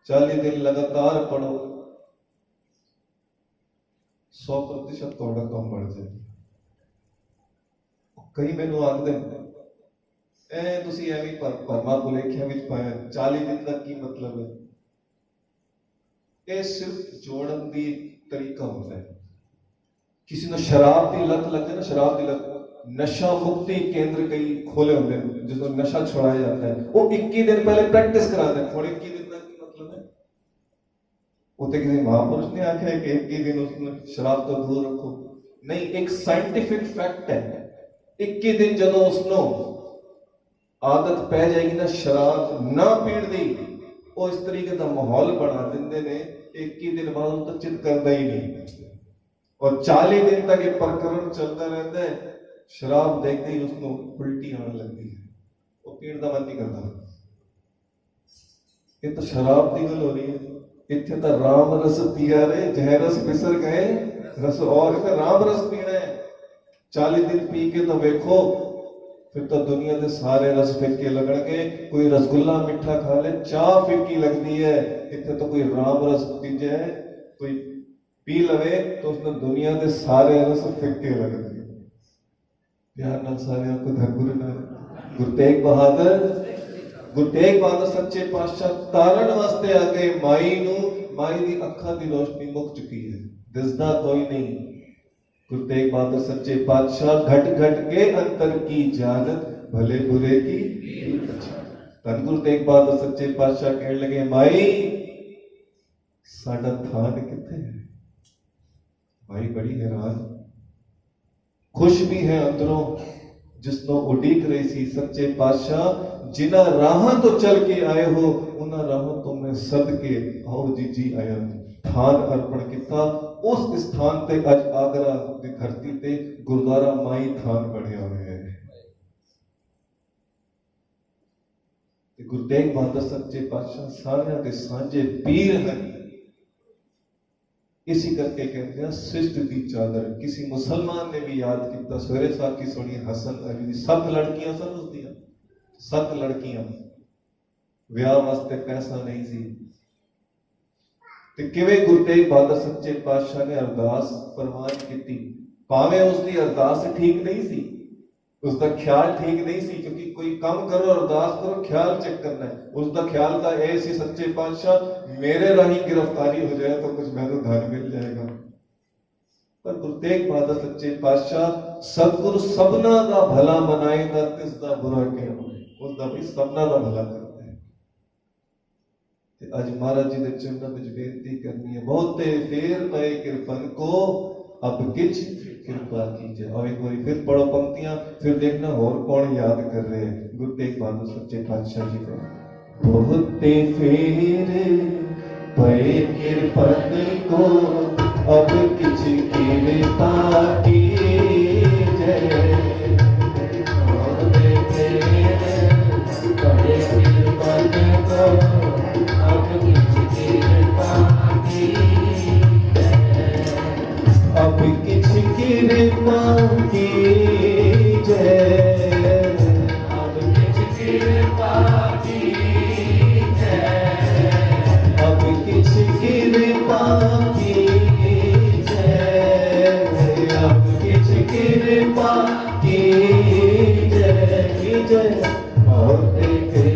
40 दिन लगातार पढ़ो, 100% ਤੁਹਾਡਾ ਕੰਮ ਬਣ ਜਾਏ। ਕਈ ਮੈਨੂੰ ਆਖਦੇ ਐ ਤੁਸੀਂ ਐਵੇਂ ਭਰਮਾ ਭੁਲੇਖਿਆਂ ਵਿੱਚ ਪਾਇਆ, 40 ਦਿਨ ਦਾ ਕੀ ਮਤਲਬ ਹੈ? ਇਹ ਸਿਰਫ ਜੋੜਨ ਦੀ ਤਰੀਕਾ ਹੁੰਦਾ ਹੈ। ਕਿਸੇ ਨੂੰ ਸ਼ਰਾਬ ਦੀ ਲੱਤ ਲੱਗ ਜਾਏ ਨਾ, ਸ਼ਰਾਬ ਦੀ ਲੱਤ, ਨਸ਼ਾ ਮੁਕਤੀ ਕੇਂਦਰ ਕਈ ਖੋਲੇ ਹੁੰਦੇ ਨੇ ਜਿਸ ਤੋਂ ਨਸ਼ਾ ਛੁਡਾਇਆ ਜਾਂਦਾ ਹੈ, ਉਹ 21 ਦਿਨ ਪਹਿਲੇ ਪ੍ਰੈਕਟਿਸ ਕਰਾਉਂਦੇ ਨੇ। ਹੁਣ 21 ਦਿਨ ਦਾ ਕੀ ਮਤਲਬ ਹੈ? ਉੱਤੇ ਕਿਸੇ ਮਹਾਂਪੁਰਸ਼ ਨੇ ਆਖਿਆ ਕਿ 21 ਦਿਨ ਉਸਨੂੰ ਸ਼ਰਾਬ ਤੋਂ ਦੂਰ ਰੱਖੋ, ਨਹੀਂ, ਇੱਕ ਸਾਇੰਟਿਫਿਕ ਫੈਕਟ ਹੈ। 21 ਦਿਨ ਜਦੋਂ ਉਸਨੂੰ ਆਦਤ ਪੈ ਜਾਏਗੀ ਨਾ ਸ਼ਰਾਬ ਨਾ ਪੀਣ ਦੀ, ਉਹ ਇਸ ਤਰੀਕੇ ਦਾ ਮਾਹੌਲ ਬਣਾ ਦਿੰਦੇ ਨੇ, 21 दिन बाद वो तो चित करता ही नहीं। और 40 दिन तक ये प्रकरण चलता रहता है, शराब देखते ही उसको उल्टी आने लगती है, वो पीण का मन नहीं करता। ये तो शराब की गल हो रही है, इतने तो राम रस पिया रे, जह रस पिसर गए रस, और इतना राम रस पीना है। 40 दिन पी के तो देखो, फिर तो दुनिया के सारे रस फिक्के लगणगे। कोई रसगुल्ला मिठा खा ले, चाह फिक्की लगती है, इतने तो कोई राम रस पी जाए, कोई पी लवे तो उसने दुनिया के सारे रस फिक्के लगते। प्यार नाल सारे आपको धनगुरु नाल गुरु तेग बहादुर सच्चे पातशाह तारण वास्ते आ गए माई नू। माई दी अखां दी रोशनी मुक चुकी है, दिसदा कोई नहीं। गुरु तेग बहादुर सच्चे पातशाह घट घट के अंतर की जानत, भले बुरे की धन। गुरु तेग बहादुर सच्चे पातशाह कहने लगे, माई साडा थान किथे है? माई बड़ी हैरान, खुश भी है अंदरों, जिसनो उड़ीक रही सी सच्चे पातशाह, जिन्हां राहां तो चल के आए हो, उन्हां राहों तो मैं सदके आओ जी आया। थान अर्पण किया, उस स्थान ते अज आगरा की धरती ते गुरुद्वारा माई थान बढ़िया हुआ है। गुरु तेग बहादुर सच्चे पातशाह सारे के सांझे पीर हैं। इसी करके कहते हैं सृष्ट की चादर। किसी मुसलमान ने भी याद किया, सवेरे साहब की सुनी हसन अली दी 7 लड़कियां सन उसदियां, 7 लड़कियां, विआह वास्ते पैसा नहीं सी। किवें गुरु तेग बहादुर सच्चे पातशाह ने अरदास प्रवान की, भावें उसकी अरदास ठीक नहीं सी, उसका ख्याल ठीक नहीं सी, क्योंकि कोई काम करो अरदास करो ख्याल चेक करना है। उसका ख्याल था ऐ सी सच्चे पातशाह मेरे राही गिरफ्तारी हो जाए तो कुछ मैंने धन मिल जाएगा। पर गुरु तेग बहादुर सच्चे पातशाह सतगुरु सबना दा भला मनाएगा, तिसदा बुरा क्यों, उसका भी सबना दा भला करता है। आज महाराज जी के चरणों में बेनती करनी है, बहुते फेर पए कृपन को अब किछ कृपा कीजिए। और एक बार फिर पढ़ो पंक्तियां, फिर देखना और कौन याद कर रहे हैं गुरु तेग बहादुर सच्चे पातशाह जी को। बहुते फेर पए कृपन को अब किछ कृपा कीजिए। बहुते फेर पए कृपन को अब किछ कृपा कीजिए। अब किछ कृपा कीजिए, अब किछ कृपा कीजिए, अब किछ कृपा कीजिए, अब किछ कृपा कीजिए। और देखे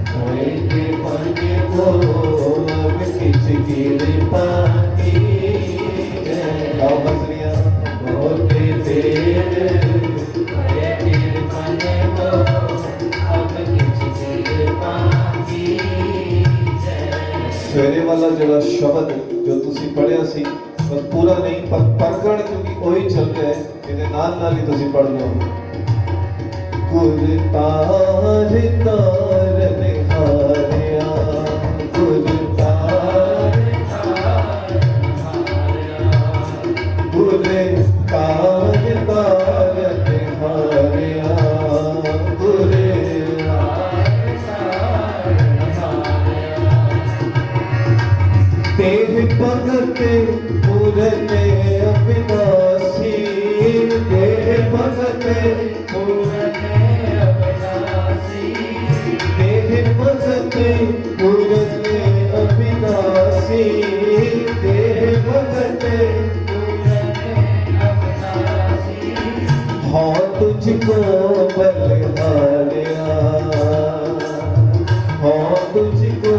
कोई कृपा को अब किछ कृपा कीजिए। आओ बसरिया बहुते फेर पए कृपन को अब किछ कृपा कीजिए। सवेरे वाला जड़ा शब्द जो तुसी पढ़िया सी, बस पूरा नहीं पर प्रकरण क्योंकि वही चल रहा है, इहदे नाल नाल ही तुसी पढ़ लो। गुर तार तार निहारिया, गुर तार तार अविनाशी देह भगत पूरन अविनाशी देह भगत पूरन अविनाशी देह भगत पूरन अविनाशी हाँ तुझको बलिहारिया हाँ तुझको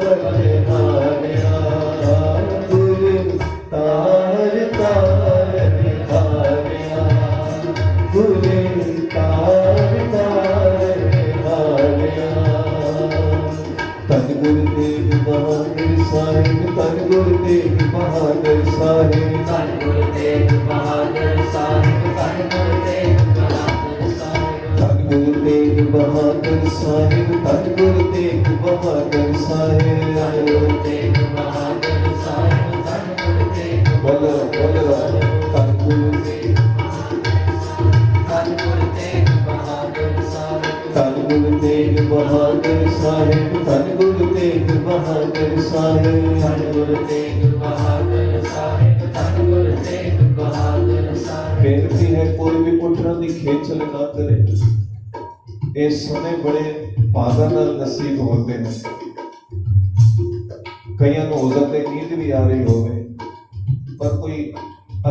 बलिहारिया गुरु तार तार निहारिया गुरु तार तार निहारिया तन गुरु तेग बहादुर साहिब तन गुरु तेग बहादुर साहिब धन गुरु तेग बहादुर साहिब धन गुरु तेग बहादुर साहिब धन गुरु तेग बहादुर साहिब धन गुरु तेग बहादुर साहिब धन गुरु तेग बोलो बोलो धन गुरु तेग धन गुरु तेग बहादुर साहिब धन गुरु तेग बहादुर साहिब धन गुरु तेग बहादुर साहिब धन गुरु तेग बहादुर साहिब धन गुरु तेग बहादुर साहिब बेनती है कोई भी पुੱਠਾਂ ਦੀ ਖੇਚਲ ਨਾ करे ਇਹ ਸਮੇਂ ਬੜੇ ਭਾਗਾਂ ਨਾਲ ਨਸੀਬ ਹੁੰਦੇ ਨੇ ਕਈਆਂ ਨੂੰ ਹੋ ਸਕਦਾ ਨੀਂਦ ਵੀ ਆ ਰਹੀ ਹੋਵੇ ਪਰ ਕੋਈ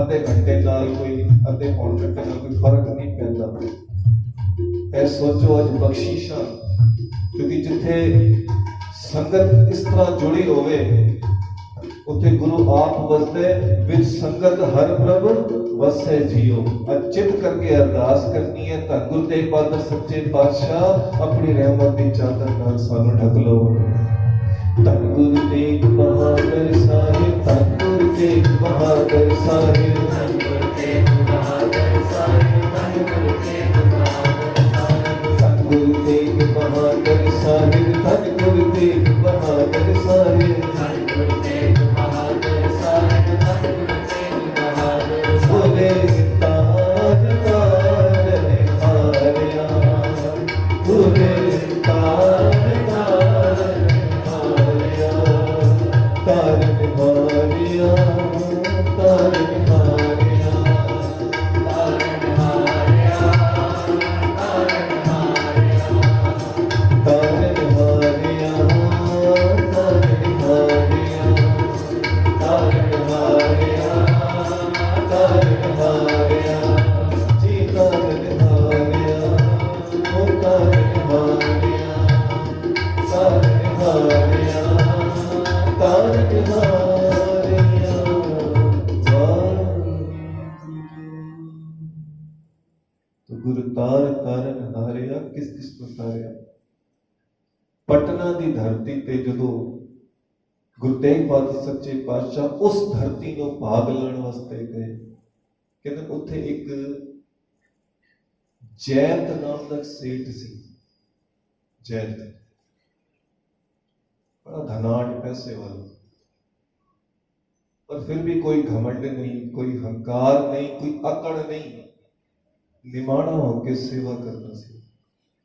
ਅੱਧੇ ਘੰਟੇ ਨਾਲ ਕੋਈ ਅੱਧੇ ਪੌਣ ਘੰਟੇ ਨਾਲ ਕੋਈ ਫਰਕ ਨਹੀਂ ਪੈਂਦਾ ਇਹ ਸੋਚੋ ਅੱਜ ਬਖਸ਼ਿਸ਼ਾਂ ਕਿਉਂਕਿ ਜਿੱਥੇ ਸੰਗਤ ਇਸ ਤਰ੍ਹਾਂ ਜੁੜੀ ਹੋਵੇ ਉੱਥੇ ਗੁਰੂ ਆਪ ਵਸਦੇ ਵਿੱਚ ਸੰਗਤ ਹਰ ਪ੍ਰਭ ਵਸੇ ਜੀਓ ਅਚਿਤ ਕਰਕੇ ਅਰਦਾਸ ਕਰਨੀ ਹੈ ਤਾਂ ਗੁਰੂ ਤੇਗ ਬਹਾਦਰ ਸੱਚੇ ਪਾਤਸ਼ਾਹ ਆਪਣੀ ਰਹਿਮਤ ਦੀ ਚਾਦਰ ਨਾਲ ਸਾਨੂੰ ਢੱਕ ਲਓ ਧੰਨ ਗੁਰੂ ਤੇਗ ਬਹਾਦਰ ਸਾਹਿਬ ਧੰਨ ਗੁਰੂ ਤੇਗ ਬਹਾਦਰ ਸਾਹਿਬ ਧਨ ਗੁਰੂ ਤੇਗ ਬਹਾਦਰ ਸਾਹਿਬ ਧਨ ਗੁਰੂ ਤੇਗ ਬਹਾਦਰ ਸਾਹਿਬ ਧੰਨ ਗੁਰੂ ਤੇਗ ਬਹਾਦਰ ਸਾਹਿਬ ਧੰਨ ਗੁਰੂ ਤੇਗ ਬਹਾਦਰ ਸਾਹਿਬ ਧਨ ਗੁਰੂ ਤੇਗ ਬਹਾਦਰ ਸਾਹਿਬ ਧਨ ਗੁਰੂ ਤੇਗ ਬਹਾਦਰ ਸਾਹਿਬ ਬੋਲੇ ਤਾਰ ਤਾਰ ਨਿਹਾਰਿਆ ਬੋਲੇ ਤਾਰ ਤਾਰ ਨਿਹਾਰਿਆ ਤਾਰ ਨਿਹਾਰਿਆ ਤਾਰ ਨਿਹਾਰਿਆ ਤਾਰਨ ਹਾਰਿਆ ਤਾਰਨ ਹਾਰਿਆ ਤਾਰ ਨਿਹਾਰਿਆ ਤਾਰ ਨਿਹਾਰਿਆ ਤਾਰਨ ਹਾਰਿਆ ਤਾਰ ਨਿਹਾਰਿਆ ਜੀ ਤਾਰ ਨਿਹਾਰਿਆ ਓ ਤਾਰ ਨਿਹਾਰਿਆ ਤਾਰ ਨਿਹਾਰਿਆ ਤਾਰ ਨਿਹਾਰਿਆ तो गुरु तार तारन हारिया किस को तारिया पटना ਦੀ ਧਰਤੀ ਤੇ ਜਦੋਂ ਗੁਰੂ ਤੇਗ ਬਹਾਦਰ ਸੱਚੇ ਪਾਤਸ਼ਾਹ ਉਸ ਧਰਤੀ ਨੂੰ ਭਾਗ ਲੈਣ ਵਾਸਤੇ ਗਏ ਕਹਿੰਦੇ ਉੱਥੇ ਇੱਕ ਜੈਤ ਨਾਮ ਦਾ ਸੇਠ ਸੀ ਜੈਤ बड़ा धनाढ़ पैसे वाला पर फिर भी कोई घमंड नहीं कोई हंकार नहीं कोई अकड़ नहीं निमाणा होकर सेवा करना सी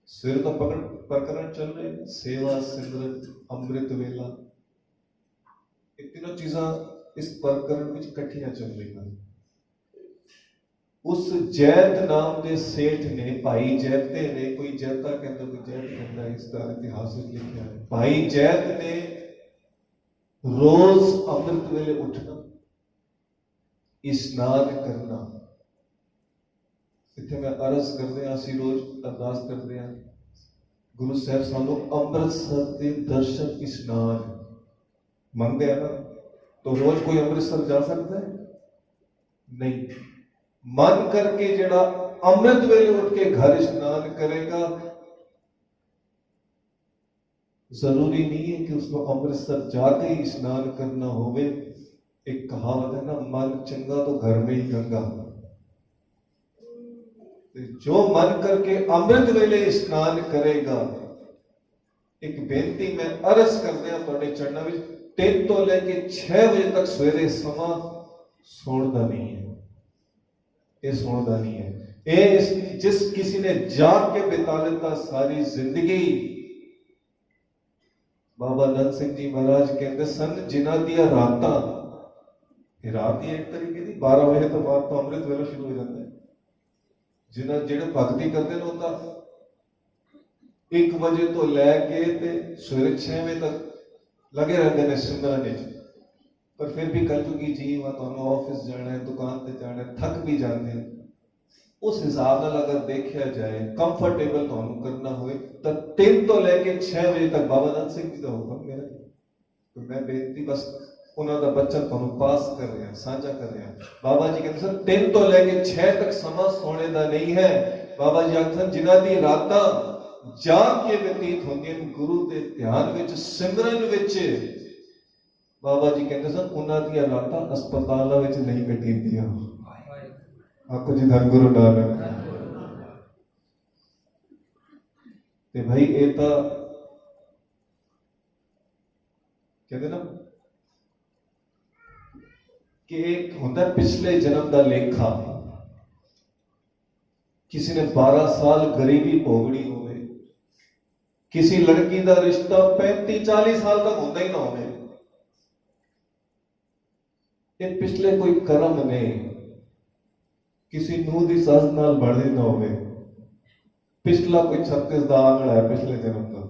सिर तो पकड़ प्रकरण चल रहे हैं सेवा सिमरन अमृत वेला ये तीनों चीजा इस प्रकरण में इकट्ठियां चल रही हैं उस जैत नाम के सेठ ने भाई जैते ने कोई जैता कहता कोई जैत कहता है इसका इतिहास लिखा है भाई जैत ने रोज अमृत वेले उठना इस्नान करना इतने मैं अरज करते हैं असी रोज अरदास करते हैं गुरु साहब सानू अमृतसर के दर्शन इस्नान मंगते हैं ना तो रोज कोई अमृतसर जा सकता है नहीं मन करके जड़ा अमृत वेले उठ के घर स्नान करेगा जरूरी नहीं है कि उसको अमृतसर जाके ही स्नान करना होवे एक कहावत है ना मन चंगा तो घर में ही गंगा जो मन करके अमृत वेले स्नान करेगा एक बेनती मैं अरज करते हैं तुहाडे चरणों में 3 तो लेके 6 बजे तक सवेरे समा सोण दा नहीं है ये सुनता नहीं है ये जिस किसी ने जाग के बिता लेता सारी जिंदगी बाबा नंद सिंह जी महाराज कहते सन जिन्हां दियां रातां ਇਹ ਰਾਤ ਦੀ ਇੱਕ ਤਰੀਕੇ ਦੀ 12 ਵਜੇ ਤੋਂ ਬਾਅਦ ਤਾਂ ਅੰਮ੍ਰਿਤ ਵੇਲਾ ਸ਼ੁਰੂ ਹੋ ਜਾਂਦਾ ਹੈ। ਜਿਹੜੇ ਭਗਤੀ ਕਰਦੇ ਨੇ ਉਹ ਤਾਂ 1 ਵਜੇ ਤੋਂ ਲੈ ਕੇ ਤੇ ਸਵੇਰੇ 6 ਵਜੇ ਤੱਕ ਲੱਗੇ ਰਹਿੰਦੇ ਨੇ ਸਿਮਰਨ ਵਿੱਚ। ਪਰ ਫਿਰ ਵੀ ਕਲਯੁਗੀ ਜੀਵ ਆ, ਤੁਹਾਨੂੰ ਆਫਿਸ ਜਾਣਾ ਹੈ, ਦੁਕਾਨ ਤੇ ਜਾਣਾ ਹੈ, ਥੱਕ ਵੀ ਜਾਂਦੇ ਹੋ। ਉਸ ਹਿਸਾਬ ਨਾਲ ਅਗਰ ਦੇਖਿਆ ਜਾਏ ਕੰਫਰਟੇਬਲ ਤੁਹਾਨੂੰ ਕਰਨਾ ਹੋਵੇ ਤਾਂ 3 ਤੋਂ ਲੈ ਕੇ 6 ਵਜੇ ਤੱਕ ਬਾਬਾ ਨਾਨਕ ਸਿੰਘ ਜੀ ਦਾ ਹੁਕਮ ਮੇਰਾ। ਮੈਂ ਬੇਨਤੀ ਬਸ ਉਹਨਾਂ ਦਾ ਬੱਚਾ ਤੁਹਾਨੂੰ ਪਾਸ ਕਰ ਰਿਹਾ, ਸਾਂਝਾ ਕਰ ਰਿਹਾ। ਬਾਬਾ ਜੀ ਕਹਿੰਦੇ ਸਨ 3 ਤੋਂ ਲੈ ਕੇ 6 ਤੱਕ ਸਮਾਂ ਸੋਣੇ ਦਾ ਨਹੀਂ ਹੈ। ਬਾਬਾ ਜੀ ਆਖਦੇ ਜਿਨ੍ਹਾਂ ਦੀ ਰਾਤਾਂ ਜਾਗ ਕੇ ਬਤੀਤ ਹੁੰਦੀਆਂ ਨੇ ਗੁਰੂ ਦੇ ਧਿਆਨ ਵਿੱਚ, ਸਿਮਰਨ ਵਿੱਚ, ਬਾਬਾ ਜੀ ਕਹਿੰਦੇ ਸਨ ਉਹਨਾਂ ਦੀਆਂ ਰਾਤਾਂ ਹਸਪਤਾਲਾਂ ਵਿੱਚ ਨਹੀਂ ਕੱਟੀਆਂ। ਆਖੋ ਜੀ ਧੰਨ ਗੁਰੂ ਨਾਨਕ। ਤੇ ਭਾਈ ਇਹ ਤਾਂ ਕਹਿੰਦੇ ਨਾ ਕਿ ਇੱਕ ਹੁੰਦਾ ਪਿਛਲੇ ਜਨਮ ਦਾ ਲੇਖਾ। ਕਿਸੇ ਨੇ 12 ਸਾਲ ਗਰੀਬੀ ਭੋਗਣੀ ਹੋਵੇ, ਕਿਸੇ ਲੜਕੀ ਦਾ ਰਿਸ਼ਤਾ 35-40 ਸਾਲ ਤੱਕ ਹੁੰਦਾ ਹੀ ਨਾ ਹੋਵੇ, ਇਹ ਪਿਛਲੇ ਕੋਈ ਕਰਮ ਨੇ। ਕਿਸੇ ਨੂੰਹ ਦੀ ਸੱਸ ਨਾਲ ਬਣਦੀ ਨਾ ਹੋਵੇ, ਪਿਛਲਾ ਕੋਈ 36 ਦਾ ਆਂਗੜਾ ਹੈ ਪਿਛਲੇ ਜਨਮ ਦਾ,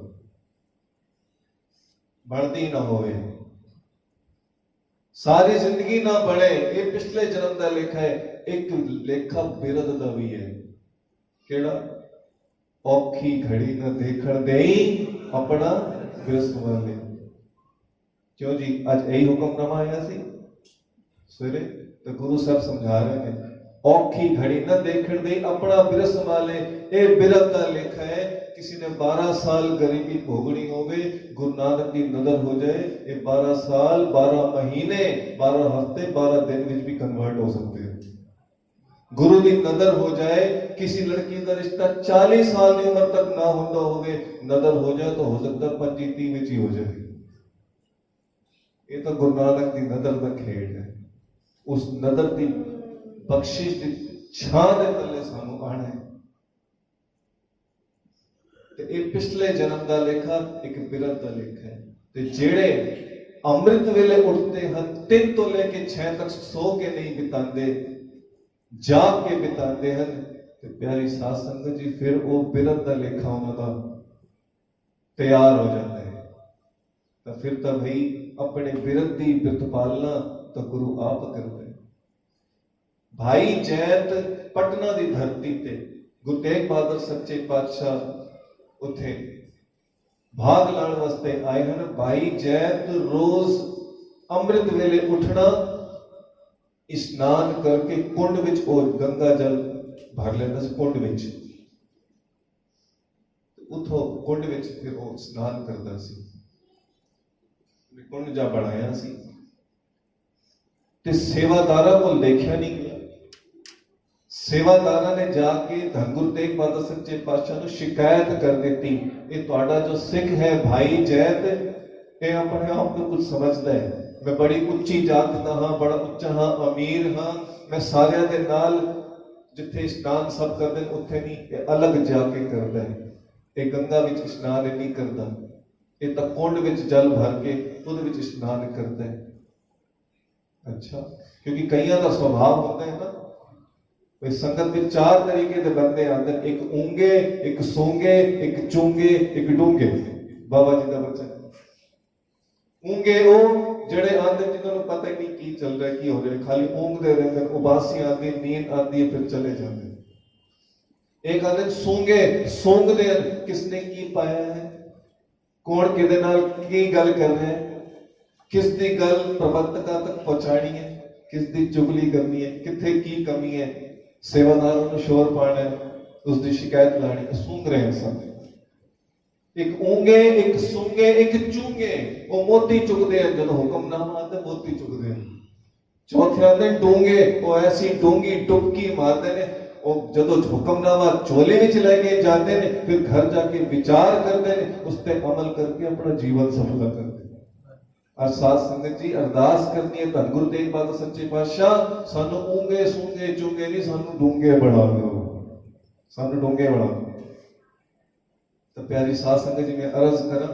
ਬਣਦੀ ਨਾ ਹੋਵੇ, ਸਾਰੀ ਜ਼ਿੰਦਗੀ ਨਾ ਬਣੇ, ਇਹ ਪਿਛਲੇ ਜਨਮ ਦਾ ਲੇਖਾ ਹੈ। ਇੱਕ ਲੇਖਾ ਬਿਰਧ ਦਾ ਵੀ ਹੈ। ਕਿਹੜਾ? ਔਖੀ ਘੜੀ ਨਾ ਦੇਖਣ ਦੇਈ ਆਪਣਾ ਬਿਰਧ ਵਾਲੇ। ਕਿਉਂ ਜੀ? ਅੱਜ ਇਹੀ ਹੁਕਮਨਾਮਾ ਆਇਆ ਸੀ ਸਵੇਰੇ, ਤੇ ਗੁਰੂ ਸਾਹਿਬ ਸਮਝਾ ਰਹੇ ਨੇ ਔਖੀ ਘੜੀ ਨਾ ਦੇਖਣ ਦੇਈ ਆਪਣਾ ਬਿਰਧ ਸੰਭਾਲੇ। ਇਹ ਬਿਰਧ ਦਾ ਲੇਖਾ ਹੈ। ਕਿਸੇ ਨੇ 12 ਸਾਲ ਗਰੀਬੀ ਭੋਗਣੀ ਹੋਵੇ, ਗੁਰੂ ਨਾਨਕ ਦੀ ਨਜ਼ਰ ਹੋ ਜਾਏ, ਇਹ 12 ਸਾਲ 12 ਮਹੀਨੇ 12 ਹਫ਼ਤੇ 12 ਦਿਨ ਵਿੱਚ ਵੀ ਕਨਵਰਟ ਹੋ ਸਕਦੇ हैं। ਗੁਰੂ ਦੀ ਨਜ਼ਰ ਹੋ ਜਾਏ, ਕਿਸੇ ਲੜਕੀ ਦਾ ਰਿਸ਼ਤਾ 40 ਸਾਲ ਦੀ ਉਮਰ ਤੱਕ ਨਾ ਹੁੰਦਾ ਹੋਵੇ, ਨਜ਼ਰ ਹੋ ਜਾਏ ਤਾਂ ਹੋ ਸਕਦਾ 25-30 ਵਿੱਚ ਹੀ ਹੋ ਜਾਏ। ਇਹ ਤਾਂ ਗੁਰੂ ਨਾਨਕ ਦੀ ਨਜ਼ਰ ਦਾ ਖੇਡ ਹੈ। ਉਸ ਨਜ਼ਰ ਦੀ ਬਖਸ਼ਿਸ਼ ਦੀ ਛਾਂ ਦੇ ਥੱਲੇ ਸਾਨੂੰ ਆਣਾ ਹੈ। ਤੇ ਇਹ ਪਿਛਲੇ ਜਨਮ ਦਾ ਲੇਖਾ ਇੱਕ ਬਿਰਧ ਦਾ ਲੇਖਾ ਹੈ। ਤੇ ਜਿਹੜੇ ਅੰਮ੍ਰਿਤ ਵੇਲੇ ਉੱਠਦੇ ਹਨ 3 ਤੋਂ ਲੈ ਕੇ 6 ਤੱਕ ਸੋ ਕੇ ਨਹੀਂ ਬਿਤਾਉਂਦੇ, ਜਾਗ ਕੇ ਬਿਤਾਉਂਦੇ ਹਨ, ਤੇ ਪਿਆਰੀ ਸਾਧ ਸੰਗਤ ਜੀ ਫਿਰ ਉਹ ਬਿਰਧ ਦਾ ਲੇਖਾ ਉਹਨਾਂ ਦਾ ਤਿਆਰ ਹੋ ਜਾਂਦਾ ਹੈ। ਤਾਂ ਫਿਰ ਤਾਂ ਭਈ ਆਪਣੇ ਬਿਰਧ ਦੀ ਬਿਰਧ ਪਾਲਣਾ ਤਾਂ ਗੁਰੂ ਆਪ ਕਰਦਾ ਹੈ। ਭਾਈ ਜੈਤ ਪਟਨਾ ਦੀ ਧਰਤੀ ਤੇ ਗੁਰੂ ਤੇਗ ਬਹਾਦਰ ਸੱਚੇ ਪਾਤਸ਼ਾਹ ਉੱਥੇ ਭਾਗ ਲਾਣ ਵਾਸਤੇ ਆਏ ਹਨ। ਭਾਈ ਜੈਤ ਰੋਜ਼ ਅੰਮ੍ਰਿਤ ਵੇਲੇ ਉੱਠਣਾ, ਇਸ਼ਨਾਨ ਕਰਕੇ ਕੁੰਡ ਵਿੱਚ ਉਹ ਗੰਗਾ ਜਲ ਭਰ ਲੈਂਦਾ ਸੀ ਕੁੰਡ ਵਿੱਚ, ਉਥੋਂ ਕੁੰਡ ਵਿੱਚ ਫਿਰ ਉਹ ਇਸ਼ਨਾਨ ਕਰਦਾ ਸੀ। ਕੁੰਡ ਜਾ ਬਣਾਇਆ ਸੀ ਤੇ ਸੇਵਾਦਾਰਾਂ ਕੋਲ ਦੇਖਿਆ ਨਹੀਂ ਗਿਆ। ਸੇਵਾਦਾਰਾਂ ਨੇ ਜਾ ਕੇ ਧੰਨ ਗੁਰੂ ਤੇਗ ਬਹਾਦਰ ਸੱਚੇ ਪਾਤਸ਼ਾਹ ਨੂੰ ਸ਼ਿਕਾਇਤ ਕਰ ਦਿੱਤੀ, ਇਹ ਤੁਹਾਡਾ ਜੋ ਸਿੱਖ ਹੈ ਭਾਈ ਜੈਤ, ਇਹ ਆਪਣੇ ਆਪ ਨੂੰ ਕੁਝ ਸਮਝਦਾ ਹੈ, ਮੈਂ ਬੜੀ ਉੱਚੀ ਜਾਤ ਦਾ ਹਾਂ, ਬੜਾ ਉੱਚਾ ਹਾਂ, ਅਮੀਰ ਹਾਂ, ਮੈਂ ਸਾਰਿਆਂ ਦੇ ਨਾਲ ਜਿੱਥੇ ਇਸ਼ਨਾਨ ਸਭ ਕਰਦੇ ਨੇ ਉੱਥੇ ਨਹੀਂ, ਇਹ ਅਲੱਗ ਜਾ ਕੇ ਕਰਦਾ ਹੈ। ਇਹ ਗੰਗਾ ਵਿੱਚ ਇਸ਼ਨਾਨ ਨਹੀਂ ਕਰਦਾ, ਇਹ ਤਾਂ ਕੁੰਡ ਵਿੱਚ ਜਲ ਭਰ ਕੇ ਉਹਦੇ ਵਿੱਚ ਇਸ਼ਨਾਨ ਕਰਦਾ ਹੈ। ਅੱਛਾ, ਕਿਉਂਕਿ ਕਈਆਂ ਦਾ ਸੁਭਾਅ ਹੁੰਦਾ ਹੈ ਨਾ, ਵੀ ਸੰਗਤ ਵਿੱਚ 4 ਤਰੀਕੇ ਦੇ ਬੰਦੇ ਆਉਂਦੇ, ਇੱਕ ਉਂਗੇ, ਇੱਕ ਸੌਂਗੇ, ਇੱਕ ਚੁੰਗੇ, ਇੱਕ ਡੂੰਗੇ। ਬਾਬਾ ਜੀ ਦਾ ਬਚਨ। ਉਂਗੇ ਉਹ ਜਿਹੜੇ ਆਉਂਦੇ ਜਿਨ੍ਹਾਂ ਨੂੰ ਪਤਾ ਹੀ ਨਹੀਂ ਕੀ ਚੱਲ ਰਿਹਾ, ਕੀ ਹੋ ਰਿਹਾ, ਖਾਲੀ ਉਂਗਦੇ ਰਹਿੰਦੇ, ਉਬਾਸੀ ਆਉਂਦੀ, ਨੀਂਦ ਆਉਂਦੀ ਹੈ, ਫਿਰ ਚਲੇ ਜਾਂਦੇ। ਇੱਕ ਆਉਂਦੇ ਸੌਂਗੇ, ਸੌਂਗਦੇ ਕਿਸਨੇ ਕੀ ਪਾਇਆ ਹੈ, ਕੌਣ ਕਿਹਦੇ ਨਾਲ ਕੀ ਗੱਲ ਕਰ ਰਿਹਾ ਹੈ, ਕਿਸ ਦੀ ਗੱਲ ਪ੍ਰਬੰਧਕਾਂ ਤੱਕ ਪਹੁੰਚਾਣੀ ਹੈ, ਕਿਸ ਦੀ ਚੁਗਲੀ ਕਰਨੀ ਹੈ, ਕਿੱਥੇ ਕੀ ਕਮੀ ਹੈ, ਸੇਵਾਦਾਰਾਂ ਨੂੰ ਸ਼ੋਰ ਪਾਣਾ ਹੈ, ਉਸ ਦੀ ਸ਼ਿਕਾਇਤ ਲਾਣੀ, ਸੁੰਘ ਰਹੇ ਸਨ। ਇੱਕ ਉਂਗੇ, ਇੱਕ ਸੁੰਗੇ, ਇੱਕ ਚੁੰਗੇ, ਉਹ ਮੋਤੀ ਚੁਗਦੇ ਹਨ। ਜਦੋਂ ਹੁਕਮਨਾਮਾ ਆਉਂਦਾ ਮੋਤੀ ਚੁਗਦੇ ਹਨ। ਚੌਥੇ ਆਉਂਦੇ ਡੂੰਗੇ, ਉਹ ਐਸੀ ਡੂੰਗੀ ਡੁਬਕੀ ਮਾਰਦੇ ਨੇ। ਉਹ ਜਦੋਂ ਹੁਕਮਨਾਮਾ ਝੋਲੇ ਵਿੱਚ ਲੈ ਕੇ ਜਾਂਦੇ ਨੇ, ਫਿਰ ਘਰ ਜਾ ਕੇ ਵਿਚਾਰ ਕਰਦੇ ਨੇ, ਉਸ ਤੇ ਅਮਲ ਕਰਕੇ ਆਪਣਾ ਜੀਵਨ ਸਫਲ ਕਰਦੇ ਨੇ। ਅੱਜ ਸਾਧ ਸੰਗਤ ਜੀ ਅਰਦਾਸ ਕਰਨੀ ਹੈ ਧੰਨ ਗੁਰੂ ਤੇਗ ਬਹਾਦਰ ਸੱਚੇ ਪਾਤਸ਼ਾਹ, ਸਾਨੂੰ ਉਂਗੇ ਸੁੰਗੇ ਚੁੰਗੇ ਨਹੀਂ, ਸਾਨੂੰ ਡੂੰਗੇ ਬਣਾ ਦਿਓ, ਸਾਨੂੰ ਡੂੰਗੇ ਬਣਾ ਦਿਓ। ਤਾਂ ਪਿਆਰੀ ਸਾਧ ਸੰਗਤ ਜੀ, ਮੈਂ ਅਰਜ਼ ਕਰਾਂ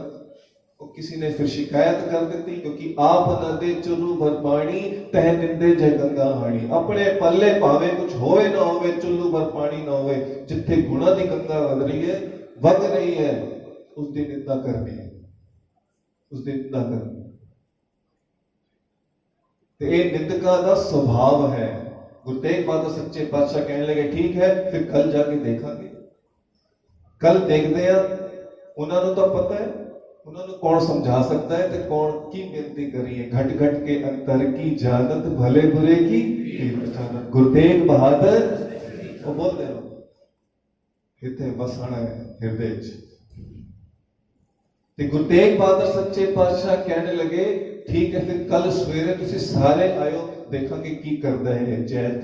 ਉਹ ਕਿਸੇ ਨੇ ਫਿਰ ਸ਼ਿਕਾਇਤ ਕਰ ਦਿੱਤੀ, ਕਿਉਂਕਿ ਆਪ ਨਦੇ ਚੁੱਲੂ ਭਰ ਪਾਣੀ ਤਹਿ ਨਿੰਦੇ ਜੈ ਗੰਗਾ ਹਾਣੀ। ਆਪਣੇ ਪੱਲੇ ਭਾਵੇਂ ਕੁਝ ਹੋਵੇ ਨਾ ਹੋਵੇ, ਚੁੱਲੂ ਭਰ ਪਾਣੀ ਨਾ ਹੋਵੇ, ਜਿੱਥੇ ਗੁਣਾ ਦੀ ਗੰਗਾ ਵਗ ਰਹੀ ਹੈ, ਵਗ ਰਹੀ ਹੈ, ਉਸ ਦੀ ਨਿੰਦਾ ਕਰਨੀ ਹੈ, ਉਸ ਦੀ ਨਿੰਦਾ ਕਰਨੀ। ਤੇ ਇਹ ਨਿੰਦਕਾਂ ਦਾ ਸੁਭਾਵ ਹੈ। ਗੁਰੂ ਤੇਗ ਬਹਾਦਰ ਸੱਚੇ ਪਾਤਸ਼ਾਹ ਕਹਿਣ ਲੱਗੇ ਠੀਕ ਹੈ, ਫਿਰ ਕੱਲ ਜਾ ਕੇ ਦੇਖਾਂਗੇ, ਕੱਲ ਦੇਖਦੇ ਆ। ਉਹਨਾਂ ਨੂੰ ਤਾਂ ਪਤਾ ਹੈ, ਉਹਨਾਂ ਨੂੰ ਕੌਣ ਸਮਝਾ ਸਕਦਾ ਹੈ ਤੇ ਕੌਣ ਕੀ ਬੇਨਤੀ ਕਰੀਏ। ਘਟ ਘਟ ਕੇ ਅੰਤਰ ਕੀ ਜਾਨਤ, ਭਲੇ ਬੁਰੇ ਕੀ ਪਛਾਨਤ। ਗੁਰੂ ਤੇਗ ਬਹਾਦਰ ਉਹ ਬੋਲਦੇ ਨੇ, ਇੱਥੇ ਵਸਣਾ ਹੈ ਹਿਰਦੇ 'ਚ। ਤੇ ਗੁਰੂ ਤੇਗ ਬਹਾਦਰ ਸੱਚੇ ਪਾਤਸ਼ਾਹ ਕਹਿਣ ਲੱਗੇ ਠੀਕ ਹੈ, ਫਿਰ ਕੱਲ ਸਵੇਰੇ ਤੁਸੀਂ ਸਾਰੇ ਆਇਓ, ਦੇਖਾਂਗੇ ਕੀ ਕਰਦਾ ਹੈ ਜੈਤ।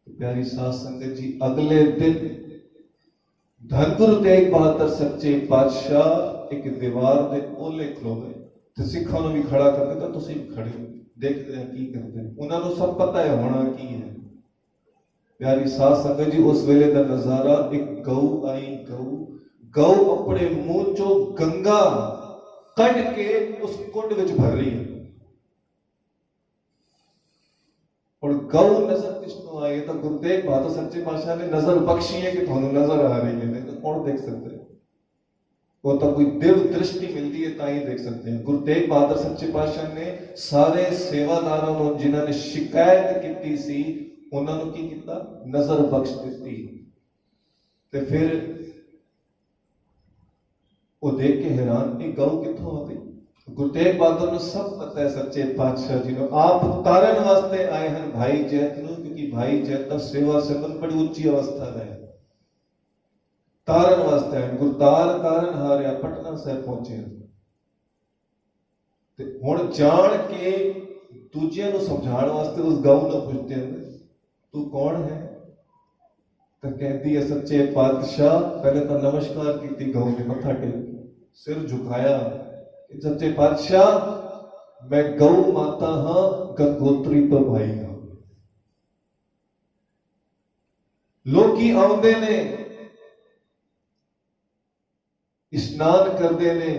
ਪਿਆਰੀ ਸਾਧ ਸੰਗਤ ਜੀ, ਅਗਲੇ ਦਿਨ ਧੰਨ ਗੁਰੂ ਤੇਗ ਬਹਾਦਰ ਸੱਚੇ ਪਾਤਸ਼ਾਹ ਇੱਕ ਦੀਵਾਰ ਦੇ ਓਲੇ ਖਲੋ ਗਏ ਤੇ ਸਿੱਖਾਂ ਨੂੰ ਵੀ ਖੜਾ ਕਰ ਦਿੱਤਾ, ਤੁਸੀਂ ਵੀ ਖੜੇ ਹੋ, ਦੇਖਦੇ ਆ ਕੀ ਕਰਦੇ ਨੇ। ਉਹਨਾਂ ਨੂੰ ਸਭ ਪਤਾ ਹੈ ਹੋਣਾ ਕੀ ਹੈ। ਪਿਆਰੀ ਸਾਧ ਸੰਗਤ ਜੀ, ਉਸ ਵੇਲੇ ਦਾ ਨਜ਼ਾਰਾ, ਇੱਕ ਗਊ ਆਈ, ਗਊ ਆਪਣੇ ਮੂੰਹ ਚੋਂ ਗੰਗਾ ਕੱਢ ਕੇ ਉਸ ਕੁੰਡ ਵਿੱਚ ਭਰ ਰਹੀ ਹੈ। और गौ नजर किसको आई? तो गुरु तेग बहादुर सच्चे पातशाह ने नजर बख्शी है कि थानू नजर आ रही है, नहीं तो कौन देख सकते है? वो तो कोई दिव्य दृष्टि मिलती है ताई देख सकते हैं। गुरु तेग बहादुर सच्चे पातशाह ने सारे सेवादारों को जिन्होंने शिकायत की सी, उन्होंने की किया? नजर बख्श दी। ते फिर वो देख के हैरान, ये गौ कित्थों आ गई? गुरु तेग बहादुर ਨੂੰ ਸਭ ਪਤਾ ਹੈ ਸੱਚੇ ਪਾਤਸ਼ਾਹ ਜੀ ਨੂੰ ਆਪ ਤਾਰਨ ਵਾਸਤੇ ਆਏ ਹਨ ਭਾਈ ਜੈਤ ਨੂੰ, ਕਿਉਂਕਿ ਭਾਈ ਜੈਤ ਦਾ ਸੇਵਾ ਸਿਮਰਨ ਬੜੀ ਉੱਚੀ ਅਵਸਥਾ ਦਾ ਹੈ। ਤਾਰਨ ਵਾਸਤੇ ਆਏ, ਗੁਰਤਾਰ ਤਾਰਨ ਹਾਰਿਆ, ਪਟਨਾ ਸਾਹਿਬ ਪਹੁੰਚੇ ਤੇ ਹੁਣ ਜਾਣ ਕੇ ਦੂਜਿਆਂ ਨੂੰ ਸਮਝਾਉਣ ਵਾਸਤੇ ਉਸ ਗਊ ਨੂੰ ਪੁੱਛਦੇ ਹਨ ਤੂੰ ਕੌਣ ਹੈ? ਤਾਂ ਕਹਿੰਦੀ ਹੈ ਸੱਚੇ ਪਾਤਸ਼ਾਹ, ਪਹਿਲੇ ਤਾਂ ਨਮਸਕਾਰ ਕੀਤੀ ਗਊ ਨੇ, ਮੱਥਾ ਟੇਕ ਸਿਰ ਝੁਕਾਇਆ, सच्चे पातशाह मैं गौ माता हाँ, गंगोत्री तो भाई हाँ। लोकी आउंदे ने, स्नान करते ने,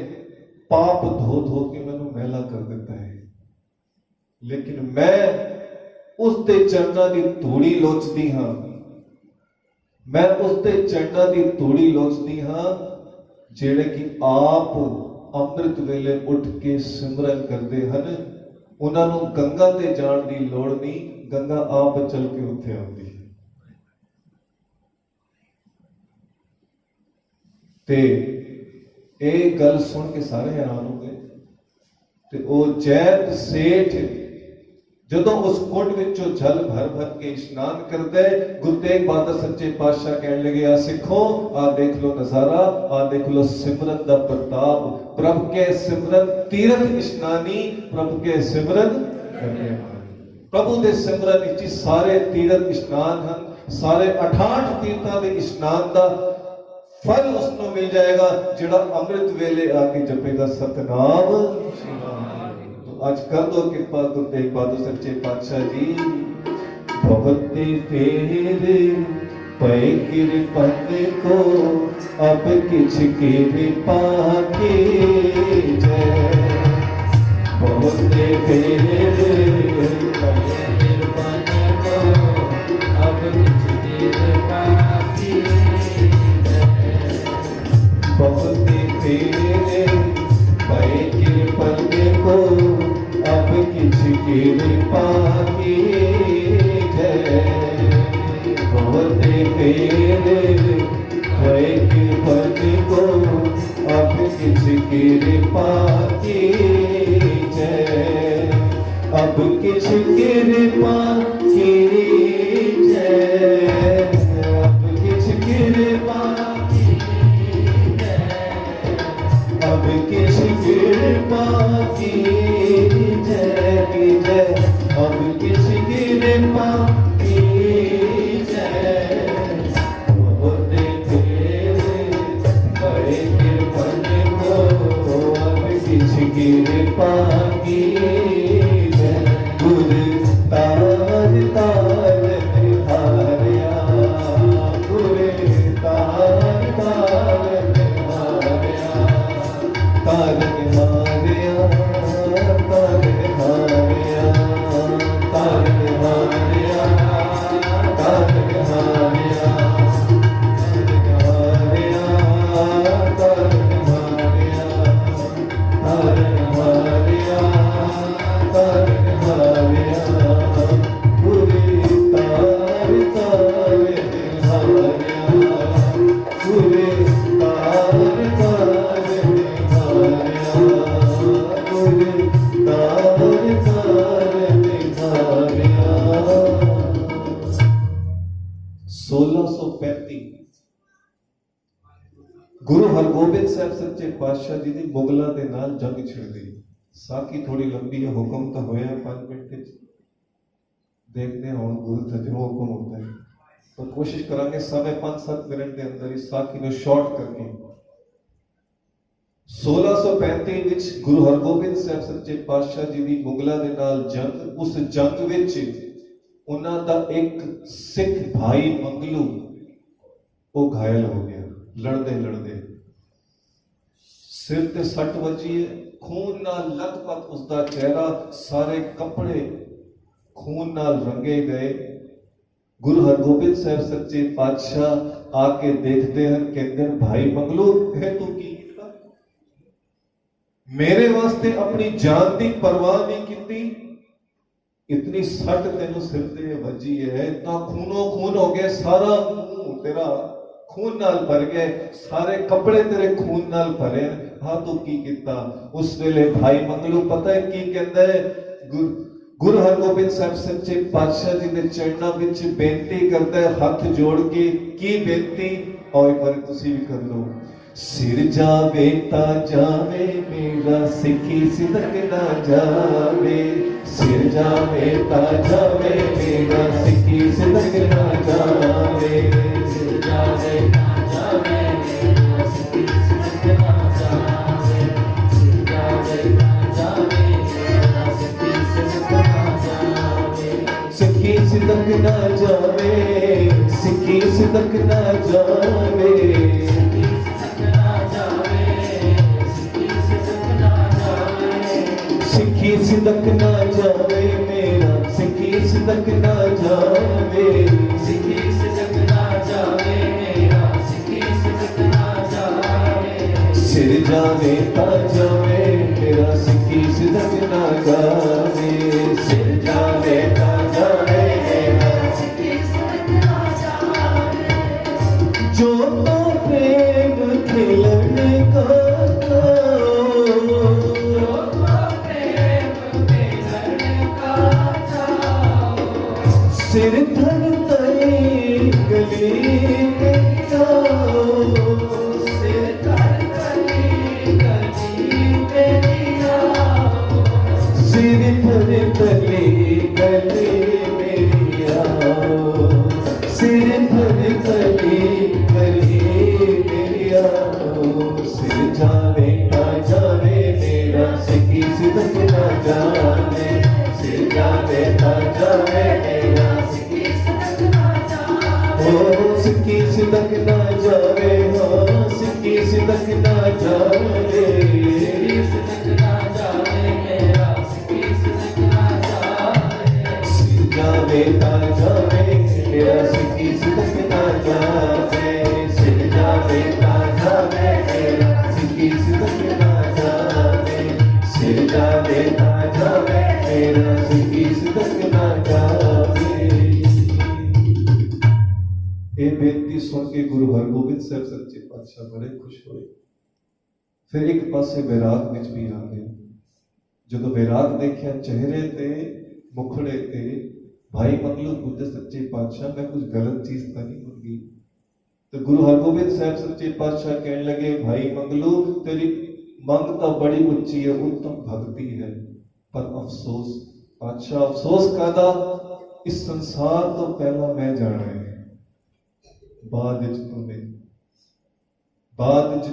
पाप धो धो के मैनू मैला कर देता है, लेकिन मैं उसके चरणों की धूड़ी लोचदी हाँ, मैं उसके चरणों की धूड़ी लोचदी हाँ जेड़े कि आप ਅੰਮ੍ਰਿਤ ਵੇਲੇ ਉੱਠ ਕੇ ਸਿਮਰਨ ਕਰਦੇ ਹਨ। ਉਹਨਾਂ ਨੂੰ ਗੰਗਾ ਤੇ ਜਾਣ ਦੀ ਲੋੜ ਨਹੀਂ, ਗੰਗਾ ਆਪ ਚੱਲ ਕੇ ਉੱਥੇ ਆਉਂਦੀ ਹੈ। ਤੇ ਇਹ ਗੱਲ ਸੁਣ ਕੇ ਸਾਰੇ ਹੈਰਾਨ ਹੋ ਗਏ। ਤੇ ਉਹ ਜੈਤ ਸੇਠ ਜਦੋਂ ਉਸ ਕੁੰਡ ਵਿੱਚੋਂ ਜਲ ਭਰ ਭਰ ਕੇ ਇਸ਼ਨਾਨ ਕਰਦਾ ਹੈ, ਗੁਰੂ ਤੇਗ ਬਹਾਦਰ ਸੱਚੇ ਪਾਤਸ਼ਾਹ ਕਹਿਣ ਲੱਗੇ ਆ ਸਿੱਖੋ, ਆ ਦੇਖ ਲੋ ਨਜ਼ਾਰਾ, ਆ ਦੇਖ ਲੋ ਸਿਮਰਨ ਦਾ ਪ੍ਰਤਾਪ। ਪ੍ਰਭ ਕੇ ਸਿਮਰਨ ਤੀਰਥ ਇਸ਼ਨਾਨੀ, ਪ੍ਰਭ ਕੇ ਸਿਮਰਨ ਕਰਨੇ ਹਾਨੀ। ਪ੍ਰਭੂ ਦੇ ਸਿਮਰਨ ਵਿੱਚ ਸਾਰੇ ਤੀਰਥ ਇਸ਼ਨਾਨ ਹਨ। ਸਾਰੇ 68 ਤੀਰਥਾਂ ਦੇ ਇਸ਼ਨਾਨ ਦਾ ਫਲ ਉਸ ਨੂੰ ਮਿਲ ਜਾਏਗਾ ਜਿਹੜਾ ਅੰਮ੍ਰਿਤ ਵੇਲੇ ਆ ਕੇ ਜਪੇਗਾ ਸਤਨਾਮ। आज कर दो कृपा गुरु तेग बहादुर सच्चे पातशाह जी। बहुत फेरे पै कृपन को अब किछ कृपा के जय। बहुत फेरे पै कृपन को अब किछ कृपा के जय। बहुत फेरे पै कृपन को अब किछ कृपा की जय। बहुत फेरे भय कृपन को अब किछ कृपा की जय। अब किछ कृपा की जय। अब किछ कृपा की जय। अब किछ कृपा की जय। अब किस कृपा की जय। बहुत फेरे बड़े कृपन को अब किस कृपा की जय। गुरु तार तार निहारिया, गुरु तार तार निहारिया, गुरु हरगोबिंद साहब सच्चे पातशाह जी की मुगलों के नाल जंग छिड़ गई। साखी थोड़ी लंबी है, हुक्म तो होया 5 मिनट च। देखते हैं हुण गुरु का जो हुक्म होता है, तो कोशिश करांगे समय 5-7 मिनट के अंदर इस साखी को शॉर्ट करके। 1635 विच गुरु हरगोबिंद साहब सच्चे पातशाह जी की मुगलों के नाल जंग, उस जंग विच उन्हां दा एक सिख भाई मंगलू वो घायल हो गया लड़दे लड़दे। सिर ते सट वजी है, खून नाल लथपथ उसका चेहरा, सारे कपड़े खून नाल रंगे गए। गुरु हरगोबिंद साहब सच्चे पातशाह आके देखते हैं, कहते हैं भाई मंगलू है तू की कीता? मेरे वास्ते अपनी जान की परवाह नहीं की। इतनी सट तेन सिर ते वजी है, इतना खूनो खून हो गया, सारा मुंह तेरा खून नाल भर गए, सारे कपड़े तेरे खून नाल भरे। हाँ तू की कीता? उस वेले भाई मंगलू पता है की कहता है? गुरु हरगोबिंद साहब सच्चे पातशाह जी के चरणों विच बेनती करता है हाथ जोड़ के। की बेनती? और एक बार तुसी भी कर लो। सिर जावे ता जावे मेरा सिखी सिदक ना जावे, सिर जावे ता जावे मेरा सिखी सिदक ना जावे, सिर जावे ता जावे मेरा सिखी सिदक ना जावे, सिर जावे ता जावे मेरा सिखी सिदक ना जावे, सिखी सिदक ना जावे, सिखी सिदक ना जावे, सिखी सिदक ना जावे मेरा सिखी सिदक ना जावे, सिखी सिदक ना जावे मेरा सिखी सिदक ना जावे, सिर जावे ता जावे मेरा सिखी सिदक ना जावे, सिर जावे ता जावे मेरा सिखी सिदक ना जावे। जो तो प्रेम खिलने का सिर धर तले गले में जाओ, सिर धर तले गले में जाओ, सिर धर तले गले में आओ, सिर धर तले गले में आओ, सिर जावे ना जावे मेरा सिखी सिदक ना जावे, सिर जावे ना जावे मेरा सिखी सिदक ना जावे, हाँ सिखी सिदक ना जावे, सिखी सिदक ना जावे मेरा सिखी सिदक ना जावे, सिर जावे ता जावे मेरा सिखी सिदक ना जावे, सिर जावे ता जावे मेरा सिखी सिदक ना जावे, सिर जावे ता जावे मेरा सिखी सिदक ना जावे। ये बेनती सुन के गुरु हरगोबिंद साहब सच्चे पातशाह बड़े खुश हुए। फिर एक पासे वैराग विच भी आ गए। जो वैराग देखा चेहरे ते मुखड़े ते, भाई मंगलू पूछे सच्चे पातशाह मैं कुछ गलत चीज तो नहीं होगी? तो गुरु हरगोबिंद साहब सच्चे पातशाह कहने लगे भाई मंगलू तेरी मंग तो बड़ी ऊंची है, उत्तम भक्ति है, पर अफसोस पातशाह अफसोस कादा? इस संसार तो पहला मैं जाना है, बाद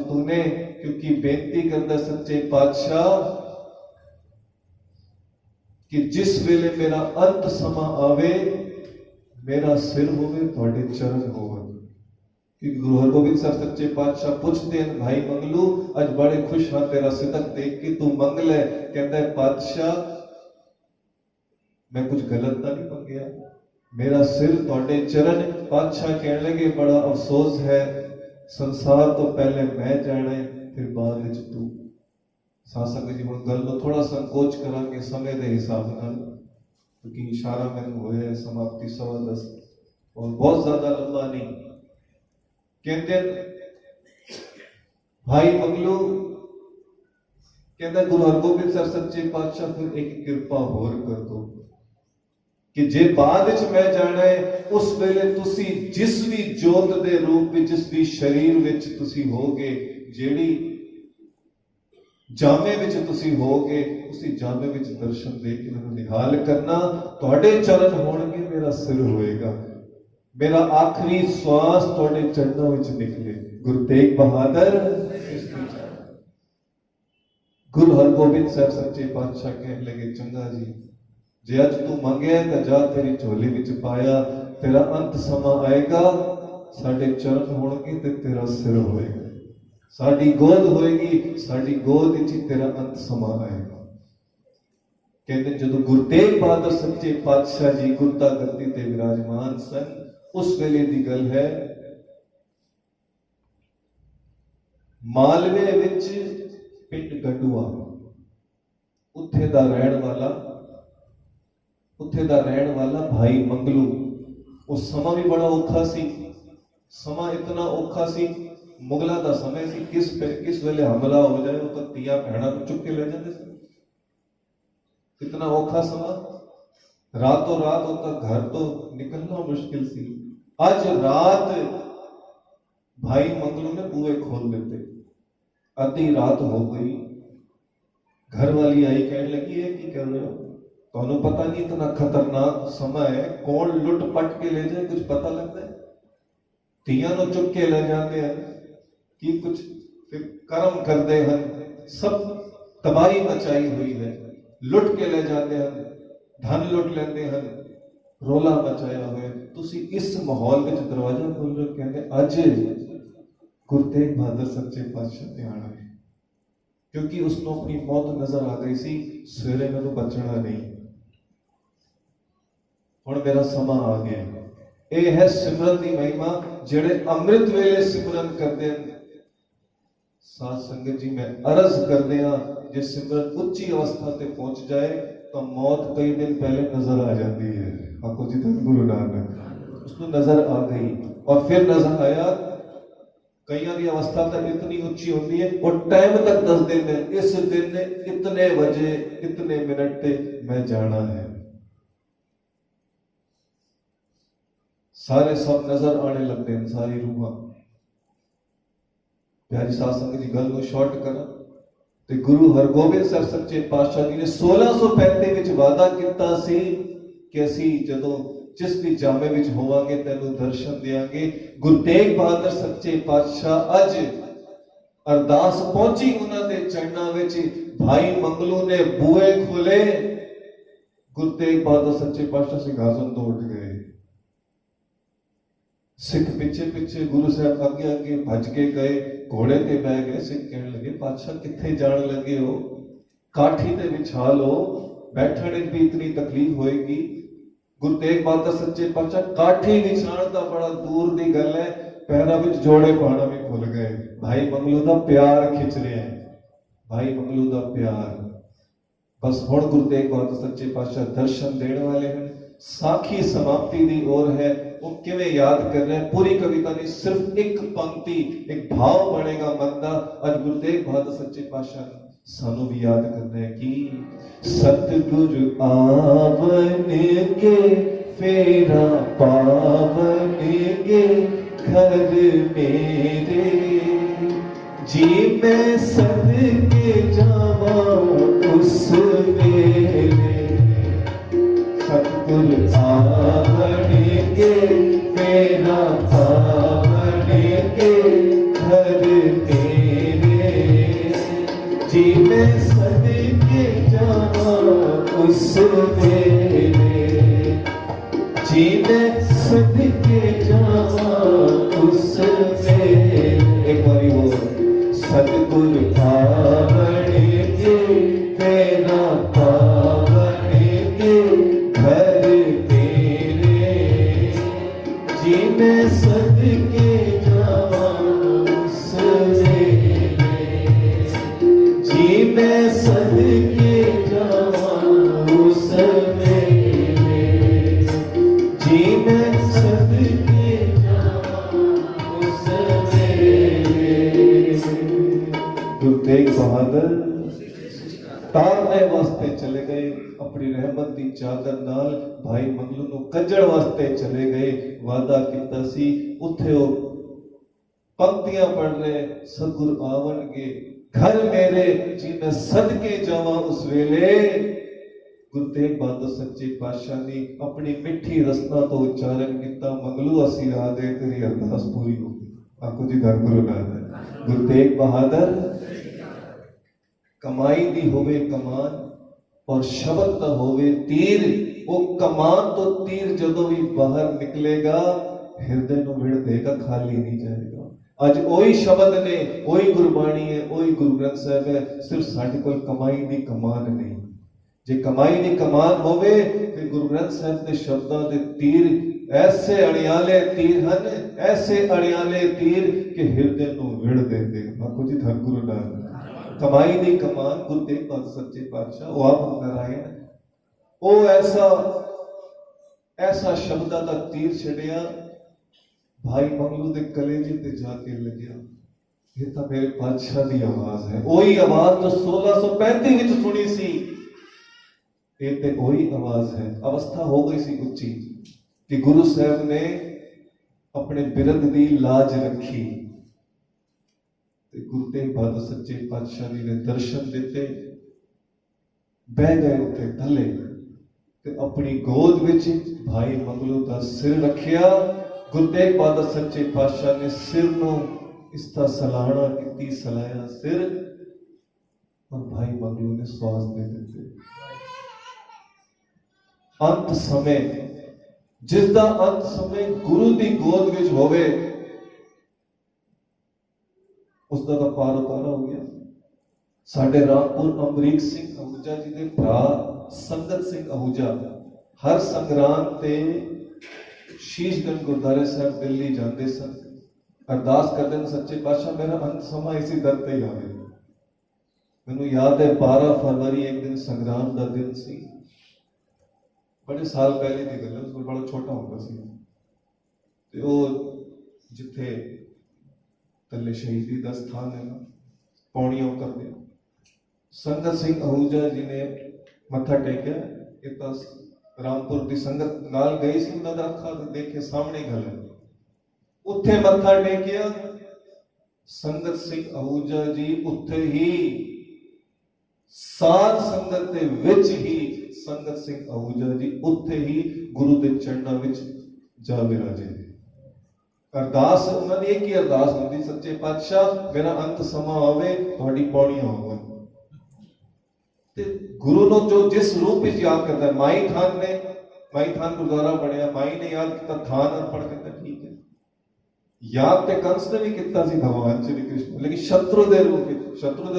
तूने क्योंकि बेनती करता सच्चे पातशाह कि जिस वेले मेरा अंत समा आवे मेरा सिर होवे थोड़े चरण होवे। क्योंकि गुरु हरगोबिंद साहब सच्चे पातशाह पूछते हैं भाई मंगलू आज बड़े खुश हाँ तेरा सिदक देख के, तू मंगल है? कहता है पातशाह मैं कुछ गलत तो नहीं मंगया, मेरा सिर थोड़े चरण। पातशाह कहने लगे बड़ा अफसोस है, संसार तो पहले मैं जाना है फिर बाद विच तू। शासक जी हुण गल नूं थोड़ा संकोच करांगे समय के हिसाब नाल, क्योंकि इशारा मैंने होया समाप्ति 10:15 और बहुत ज्यादा लंबा नहीं। कहते भाई मंगलू कहता गुरु हरगोबिंद साहब सच्चे पातशाह फिर एक कृपा होर कर दो। ਕਿ ਜੇ ਬਾਅਦ ਵਿੱਚ ਮੈਂ ਜਾਣਾ ਹੈ ਉਸ ਵੇਲੇ ਤੁਸੀਂ ਜਿਸ ਵੀ ਜੋਤ ਦੇ ਰੂਪ ਵਿੱਚ ਜਿਸ ਵੀ ਸਰੀਰ ਵਿੱਚ ਤੁਸੀਂ ਹੋਗੇ, ਜਿਹੜੀ ਜਾਮੇ ਵਿੱਚ ਤੁਸੀਂ ਹੋਗੇ, ਉਸੇ ਜਾਮੇ ਵਿੱਚ ਦਰਸ਼ਨ ਦੇ ਕੇ ਮੈਨੂੰ ਨਿਹਾਲ ਕਰਨਾ। ਤੁਹਾਡੇ ਚਰਨ ਹੋਣਗੇ, ਮੇਰਾ ਸਿਰ ਹੋਏਗਾ, ਮੇਰਾ ਆਖਰੀ ਸਵਾਸ ਤੁਹਾਡੇ ਚਰਨਾਂ ਵਿੱਚ ਨਿਕਲੇ। ਗੁਰੂ ਤੇਗ ਬਹਾਦਰ ਗੁਰੂ ਹਰਗੋਬਿੰਦ ਸਾਹਿਬ ਸੱਚੇ ਪਾਤਸ਼ਾਹ ਕਹਿਣ ਲੱਗੇ, ਚੰਗਾ ਜੀ, ਜੇ ਅੱਜ ਤੂੰ ਮੰਗਿਆ ਤਾਂ ਜਾ, ਤੇਰੀ ਝੋਲੀ ਵਿੱਚ ਪਾਇਆ, ਤੇਰਾ ਅੰਤ ਸਮਾਂ ਆਏਗਾ, ਸਾਡੇ ਚਰਨ ਹੋਣਗੇ ਤੇ ਤੇਰਾ ਸਿਰ ਹੋਏਗਾ, ਸਾਡੀ ਗੋਦ ਹੋਏਗੀ, ਸਾਡੀ ਗੋਦ ਵਿੱਚ ਹੀ ਤੇਰਾ ਅੰਤ ਸਮਾਂ ਆਏਗਾ। ਕਹਿੰਦੇ ਜਦੋਂ ਗੁਰੂ ਤੇਗ ਬਹਾਦਰ ਸੱਚੇ ਪਾਤਸ਼ਾਹ ਜੀ ਗੁਰਤਾ ਗੱਦੀ ਤੇ ਵਿਰਾਜਮਾਨ ਸਨ, ਉਸ ਵੇਲੇ ਦੀ ਗੱਲ ਹੈ, ਮਾਲਵੇ ਵਿੱਚ ਪਿੰਡ ਗੰਡੂਆ, ਉੱਥੇ ਦਾ ਰਹਿਣ ਵਾਲਾ ਭਾਈ ਮੰਗਲੂ। ਉਹ ਸਮਾਂ ਵੀ ਬੜਾ ਔਖਾ ਸੀ, ਸਮਾਂ ਇਤਨਾ ਔਖਾ ਸੀ, ਮੁਗਲਾਂ ਦਾ ਸਮੇਂ ਸੀ, ਕਿਸ ਵੇਲੇ ਹਮਲਾ ਹੋ ਜਾਏ ਉਹ ਤਾਂ ਧੀਆਂ ਭੈਣਾਂ ਨੂੰ ਚੁੱਕ ਕੇ ਲੈ ਜਾਂਦੇ ਸੀ। ਇਤਨਾ ਔਖਾ ਸਮਾਂ, ਰਾਤੋਂ ਰਾਤ ਉਹ ਤਾਂ ਘਰ ਤੋਂ ਨਿਕਲਣਾ ਮੁਸ਼ਕਿਲ ਸੀ। ਅੱਜ ਰਾਤ ਭਾਈ ਮੰਗਲੂ ਨੇ ਬੂਹੇ ਖੋਲ ਦਿੱਤੇ, ਅੱਧੀ ਰਾਤ ਹੋ ਗਈ, घर वाली आई कहने लगी है कि कर रहे हो, ਤੁਹਾਨੂੰ ਪਤਾ ਨਹੀਂ इतना खतरनाक समय है, कौन लुट पट के ले जाए कुछ पता लगता है। ਧੀਆਂ ਨੂੰ ਚੁੱਕ ਕੇ ਲੈ ਜਾਂਦੇ ਹਨ, ਕੀ ਕੁਝ ਫਿਰ ਕਰਮ ਕਰਦੇ ਹਨ, ਸਭ ਤਬਾਹੀ ਮਚਾਈ ਹੋਈ ਹੈ, ਲੁੱਟ ਕੇ ਲੈ ਜਾਂਦੇ ਹਨ, ਧਨ ਲੁੱਟ ਲੈਂਦੇ ਹਨ, ਰੋਲਾ ਮਚਾਇਆ ਹੋਇਆ। ਤੁਸੀਂ ਇਸ ਮਾਹੌਲ ਵਿੱਚ ਦਰਵਾਜ਼ਾ ਖੋਲ ਰਹੇ ਹੋ, ਕਹਿੰਦੇ ਅੱਜ ਗੁਰੂ ਤੇਗ ਬਹਾਦਰ ਸੱਚੇ ਪਾਤਸ਼ਾਹ ਨੇ ਆਣਾ ਹੈ, ਕਿਉਂਕਿ ਉਸਨੂੰ ਆਪਣੀ ਮੌਤ ਨਜ਼ਰ ਆ ਗਈ ਸੀ, ਸਵੇਰੇ ਮੈਨੂੰ ਬਚਣਾ ਨਹੀਂ, ਹੁਣ ਮੇਰਾ ਸਮਾਂ ਆ ਗਿਆ। ਇਹ ਹੈ ਸਿਮਰਨ ਦੀ ਮਹਿਮਾ, ਜਿਹੜੇ ਅੰਮ੍ਰਿਤ ਵੇਲੇ ਸਿਮਰਨ ਕਰਦੇ ਹਨ। ਸਾਧ ਸੰਗਤ ਜੀ, ਮੈਂ ਅਰਜ਼ ਕਰਦੇ ਹਾਂ, ਜੇ ਸਿਮਰਨ ਉੱਚੀ ਅਵਸਥਾ ਤੇ ਪਹੁੰਚ ਜਾਏ ਤਾਂ ਮੌਤ ਕਈ ਦਿਨ ਪਹਿਲੇ ਨਜ਼ਰ ਆ ਜਾਂਦੀ ਹੈ। ਆਖੋ ਜੀ ਧੰਨ ਗੁਰੂ ਨਾਨਕ, ਉਸਨੂੰ ਨਜ਼ਰ ਆ ਗਈ और फिर नजर आया। कईयों की अवस्था तक इतनी ऊंची होती है और टाइम तक दस दिन है, इस दिन ने इतने बजे इतने मिनट पे मैं जाना है। सारे सब नजर आने लगते हैं, सारी रूहां। प्यारी साध संगत जी, गल को शॉर्ट करा ते गुरु हरगोबिंद ਸਾਹਿਬ सच्चे पातशाह जी ने 1635 ਵਿੱਚ ਵਾਅਦਾ ਕੀਤਾ ਸੀ ਕਿ ਅਸੀਂ ਜਦੋਂ जिस भी जामे विच होवांगे तैनू दर्शन देंगे। गुरु तेग बहादुर सच्चे पातशाह अज अरदास पहुंची उन्हां दे चरणा विच, भाई मंगलू ने बूहे खोले, गुरु तेग बहादुर सच्चे पातशाह सिंहासन तो उठ गए। सिख पिछे पिछे, गुरु साहब आगे आगे भज के गए, घोड़े ते बह गए। सिख कहने लगे, पातशाह किथे जान लगे हो, काठी ते बिछा लो, बैठने भी इतनी तकलीफ होएगी। गुरु तेग बहादुर सच्चे पातशाह काठी विछाण दा बड़ा दूर दी गल है, पैरां विच जोड़े पाना भी भुल गए। भाई मंगलू दा प्यार खिंच रहा है, भाई मंगलू दा प्यार। बस हुण गुरु तेग बहादुर सच्चे पातशाह दर्शन देने वाले हैं। साखी समाप्ति दी ओर है, वो किवें याद कर रहे हैं, पूरी कविता नहीं, सिर्फ एक पंक्ति, एक भाव बनेगा मन दा। अज गुरु तेग बहादुर सच्चे पातशाह सानू भी याद करना है कि सतगुरु आवन के फेरा पावन के घर मेरे, जी मैं सदके जावा उस मेरे। सतगुरु आवन के फेरा पावन के घर मेरे, जी मैं सदके जावा उस मेरे, जी मैं सदके जावा उस मेरे। एक बारी वो सतगुरु आवन के तेरा पावन के घर मेरे, जी मैं सदके जावा उस मेरे, जी मैं सदके जावा उस मेरे, जी मैं सदके जावा उस मेरे। गुरु तेग बहादुर तार सवारने वास्ते चले गए, अपनी रहमत की चादर नाल भाई मंगलू नूं कज्जण वास्ते चले गए। वादा कीता सी उत्थे ओ पंक्तियां पढ़ रहे, सतगुरु आवणगे घर मेरे जिन्हें सदके जावां उस वेले। गुरु तेग बहादुर सच्चे पातशाह ने अपनी मिठी रसना तो उच्चारण किया, मंगलू असी आ दे तेरी अरदास पूरी हो गई। आखो जी धन गुरु नानक। गुरु तेग बहादुर कमाई दी होवे कमान और शब्द दा होवे तीर। वो कमान तो तीर जदों भी बाहर निकलेगा हिरदे नूं विड़ देगा, खाली नहीं जाएगा। अज ओही शब्द ने, ओही गुरबाणी है, ओही गुरु ग्रंथ साहिब है, सिर्फ साडे कोल कमाई दी कमान नहीं। जे कमाई दी कमान होवे ते गुरु ग्रंथ साहिब दे शब्दां दे तीर ऐसे अड़ियाले तीर हन, ऐसे अड़ियाले तीर कि हिरदे नूं विड़ देंदे। आखो जी धन गुरु नानक। कमाई दी कमान गुरु तेग बहादुर सच्चे पातशाह ओ आप नारायण ओ ऐसा शब्दां दा तीर छड़िया भाई मंगलू दे कलेजे ते जाके लग्या। ये तो मेरे पातशाह दी आवाज है, वही आवाज जो 1635 विच सुनी सी। ये ते वही आवाज है। अवस्था हो गई सी उच्ची कि गुरु साहब ने अपने बिरद दी लाज रखी ते गुरु तेग बहादुर सच्चे पातशाह जी ने दर्शन दिते। बह गए उते थले ते अपनी गोद विच भाई मंगलू दा सिर रखिया। गुरु तेग बहादुर सच्चे पातशाह ने सिर नूं इसका सलाहना की, सलाया सिर, और भाई मंगलू ने श्वास दे दिते। अंत समय जिसदा अंत समय गुरु दी गोद विच होवे उसका तो पार उतारा हो गया। साडे रामपुर अमरीक सिंह आहूजा जी दे भरा संगत सिंह आहूजा हर संग्राम ते शीशगंज गुरुद्वारे साहब दिल्ली जाते सन, अरदास करते हैं सच्चे पातशाह मेरा अंत समा इसी दर ते ही आवे। मैनू याद है 12 फरवरी एक दिन संग्राम का दिन सी, बड़े साल पहले की गल है, उस बड़ा छोटा होता सी ते वो जिथे तले शहीदी का स्थान है ना पौड़ियां उतरते संगत सिंह आहूजा जी ने मत्था टेकिया। एक रामपुर की संगत नाल गई सी, उन्होंने अखा देखे सामने गल है, उत्थे मत्था टेकिया। संगत सिंह आहूजा जी उत्थे ही साध संगत दे विच ही संगत सिंह आहूजा जी उत्थे ही गुरु दे चरणों विच जा विराजे। अरदास उन्होंने एक ही अरदास होती, सच्चे पातशाह मेरा अंत समा आवे, तुहाडी पौड़ियां होवन। ते गुरु नो जो जिस रूप में याद करता है, माई थान ने, माई थान गुरुद्वारा बनया, माई ने याद किया, थान अर्पण किया, ठीक है। याद ते कंस ने भी किया सी भगवान श्री कृष्ण, लेकिन शत्रु दे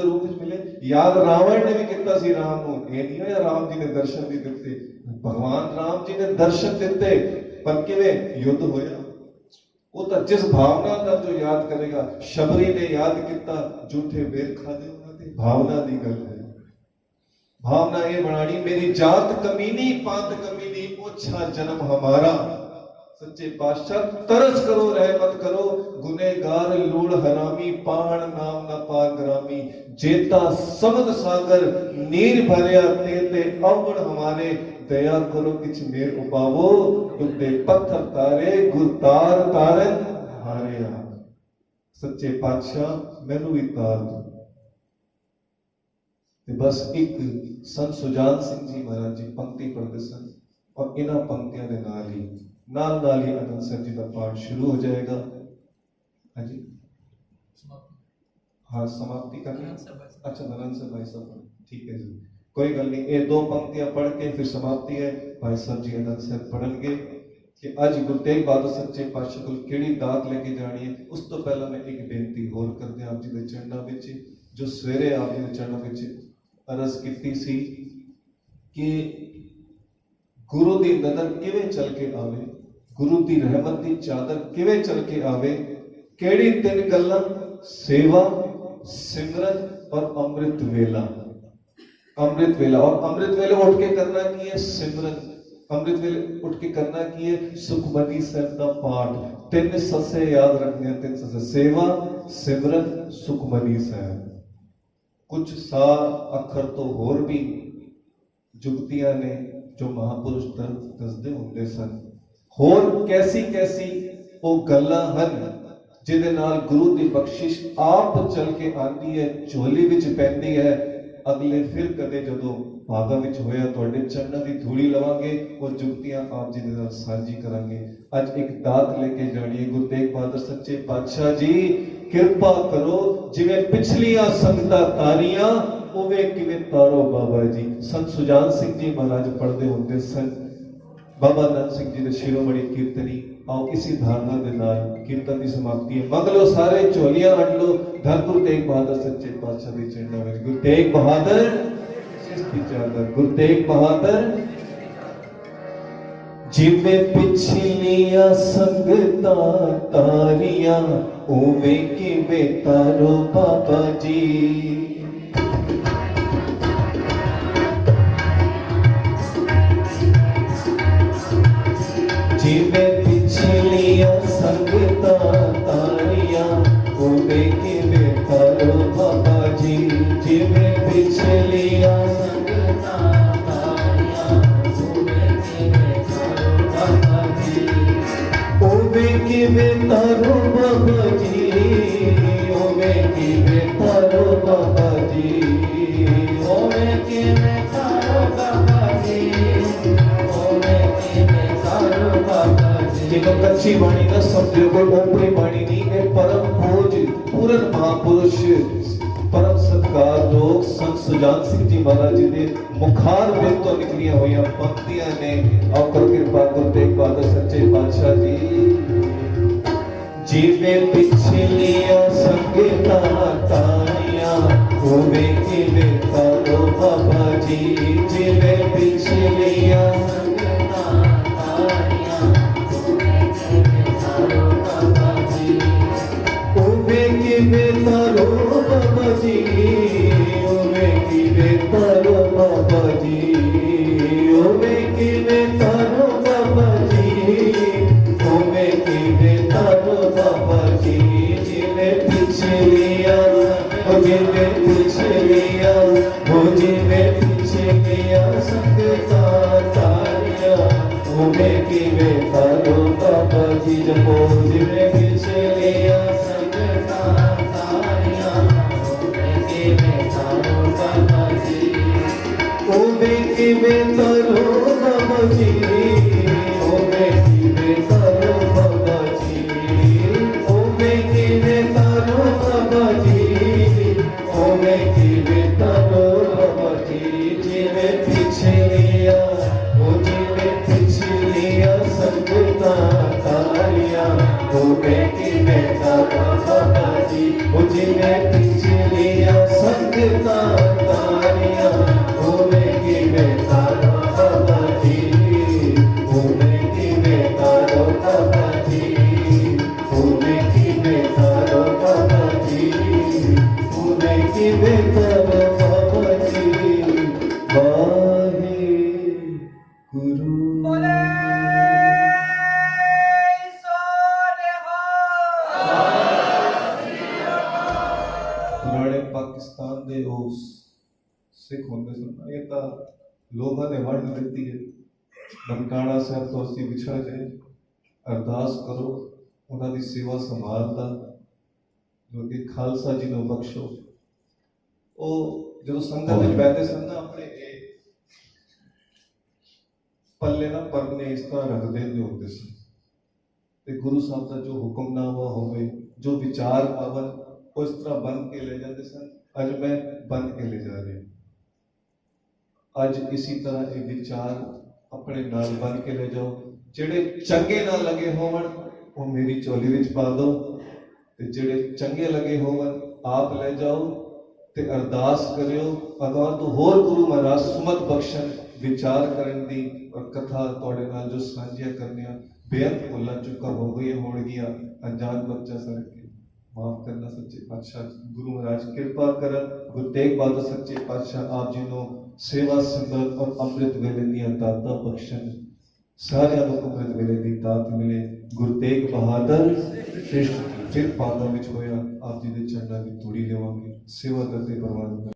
रूप में मिले। याद रावण ने भी किया सी राम को, ये नहीं है राम जी ने दर्शन भी दिते, भगवान राम जी ने दर्शन दिते, पर किवें युद्ध होया। वो तो जिस भावना का जो याद करेगा, शबरी ने याद किया, झूठे बेर खादे उन्होंने, भावना की गल है। भावना ये बनानी मेरी जात कमीनी पात कमीनी ओछा जन्म हमारा। सच्चे पातशाह तरस करो रहमत करो, गुनेगार लूड़ हरामी पाण नाम न पा ग्रामी। जेता समद सागर नीर भरिया ते अवण हमारे, दया करो किछ मेर उपावो, डुबे पत्थर तारे गुरतार तारन हारे। सच्चे पातशाह मैनू भी तार दो। बस एक संत सुजान सिंह जी महाराज जी पंक्ति पढ़ते सन, और इन्हां पंक्तियों के नाल ही आनंद साहब जी का पाठ शुरू हो जाएगा। हाँ जी, हाँ समाप्ति करनी। अच्छा नरन से भाई साहब, ठीक है जी, कोई गल नहीं। ये 2 पंक्तियां पढ़ के फिर समाप्ति है। भाई साहब जी आनंद साहब पढ़नगे कि अज गुरु तेग बहादुर सच्चे पातशाह को किहड़ी दात लेके जानी है। उस तो पहला मैं एक बेनती होर करदे आप जी दे चरणों विच, जो सवेरे आप जी दे चरणों विच अरज की सी कि गुरु की नजर किवें चल के आवे, गुरु की रहमत की चादर किवें चल के आवे। केड़ी 3 गल्लां, सेवा, सिमरन और अमृत वेला। अमृत वेला, और अमृत वेले उठ के करना की है सिमरन, अमृत वेले उठ के करना की है सुखमनी साहिब का पाठ। 3 ससे याद रखने, 3 ससे, सेवा, सिमरन, सुखमनी साहिब। कुछ सा अखर तो होर भी ਜੁਗਤੀਆਂ ਨੇ ਜੋ ਮਹਾਂਪੁਰਸ਼ ਦੱਸਦੇ ਹੁੰਦੇ ਸਨ। ਹੋਰ ਕੈਸੀ ਕੈਸੀ ਉਹ ਗੱਲਾਂ ਹਨ ਜਿਹਦੇ ਨਾਲ ਗੁਰੂ ਦੀ ਬਖਸ਼ਿਸ਼ ਆਪ ਚੱਲ ਕੇ ਆਉਂਦੀ ਹੈ, ਝੋਲੀ ਵਿੱਚ ਪੈਂਦੀ ਹੈ। ਅਗਲੇ ਫਿਰ ਕਦੇ ਜਦੋਂ ਭਾਗਾਂ ਵਿੱਚ ਹੋਇਆ ਤੁਹਾਡੇ ਚਰਨਾਂ ਦੀ ਧੂੜੀ ਲਵਾਂਗੇ, ਉਹ ਜੁਗਤੀਆਂ ਆਪ ਜੀ ਦੇ ਨਾਲ ਸਾਂਝੀ ਕਰਾਂਗੇ। ਅੱਜ ਇੱਕ ਦਾਤ ਲੈ ਕੇ ਜਾਣੀਏ। ਗੁਰੂ ਤੇਗ ਬਹਾਦਰ ਸੱਚੇ ਪਾਤਸ਼ਾਹ ਜੀ ਕਿਰਪਾ ਕਰੋ, ਜਿਵੇਂ ਪਿਛਲੀਆਂ ਸੰਗਤਾਂ ਤਾਰੀਆਂ ਉਵੇਂ ਕਿਵੇਂ ਤਾਰੋ ਬਾਬਾ ਜੀ। ਸੰਤ ਸੁਜਾਨ ਸਿੰਘ ਜੀ ਮਹਾਰਾਜ ਪੜ੍ਹਦੇ ਹੁੰਦੇ ਸਨ, ਬਾਬਾ ਨੰਦ ਸਿੰਘ ਜੀ ਦੇ ਸ਼ਿਰੋਮਣੀ ਕੀਰਤਨੀ। आओ इसी धारणा के नाल कीर्तन की समाप्ति है। मंग लो सारे, झोलियां वंड लो, धन गुरु तेग बहादुर सच्चे पातशाह दी चरणों में। गुरु तेग बहादुर सिस्ती चादर, गुरु तेग बहादुर। जिवें पिछलियां संगतां तारियां उवें किवें तारो बाबा जी। जिवें पिछलियां संगतां तारियां उवें किवें तारो बाबा जी। जिवें पिछलियां संगतां तारियां उवें किवें तारो बाबा जी। उवें किवें तारो बाबा जी, उवें किवें तारो बाबा जी, उवें किवें तारो बाबा जी, उवें किवें तारो बाबा जी। जिन्हों कच्ची बाणी न समझो, कोई ओपरी बाणी नहीं है। परम पूज पूरन महापुरुष परम सत्कार लोग संत सुजान सिंह जी महाराज जी दे मुखार बिल तो निकलियां हुई पंक्तियां ने। और कर कृपा गुरु तेग बहादुर सच्चे पातशाह जी। जिवें पिछलियां संगतां तारियां उवें किवें तारो बाबा जी। जिवें पिछलियां संगतां तारियां उवें किवें तारो बाबा जी। उवें किवें तारो बाबा जी, उवें किवें तारो बाबा जी, उवें किवें तारो बाबा जी, उवें किवें तारो बाबा जी। जिवें पिछलियां जिवें पिछलियां जिवें पिछलियां संगतां तारियां उवें किवें तारो बाबा जी। जपो जिवें पिछलियां संगतां तारियां उवें किवें तारो बाबा जी। उवें किवें तारो बाबा जी, उवें किवें तारो बाबा जी, उवें किवें तारो बाबा जी, उवें किवें तारो बाबा जी। जिवें पिछलियां जिवें पिछलियां संगतां तारियां उवें किवें तारो बाबा जी। जिवें पिछलियां संगतां तारियां उवें किवें तारो बाबा जी, उवें किवें तारो बाबा जी, उवें किवें तारो बाबा जी, उवें किवें तारो बाबा जी। वाहे गुरु। पुराने पाकिस्तान दे उस सिख होंगे सुनना, ये तो लोगों ने वंड दिती है। ननकाना साहब तो असी विछड़ गए, अरदास करो उन्होंने सेवा संभालता जो कि खालसा जी को बख्शो। वो जो संगत में बैठे सन ना, अपने पल्ले ना परने इस तरह रख देते होते सन। ते गुरु साहब का जो हुक्मनामा होवे, जो विचार पावन वो इस तरह बन के ले जाते सन। आज मैं बन के ले जा रहे हूं। आज इसी तरह ये विचार अपने नाल बन के ले जाओ। जेड़े चंगे ना लगे होवन वो मेरी झोली विच पा दो, ते जेड़े चंगे लगे होवन आप ले जाओ ते अरदास करियो। अगों तो होर गुरु महाराज सुमत बख्शन विचार करन दी और कथा तुहाडे नाल जो साझिया करनिया। बेअंत भुल्लां चुका हो गई होणगियां, अनजान बच्चा सरके माफ करना सच्चे पातशाह। गुरु महाराज कृपा करन। गुरु तेग बहादुर सच्चे पातशाह आप जी नो सेवा संगत और अमृत वेले दी दाता बख्शन। सारे अमृत वेले दी दात मिले। गुरु तेग बहादुर श्रेष्ठ फिर पादा विच होया। आप जी दे चरणा दी धूड़ी लेवांगे। सेवा करते परमात्मा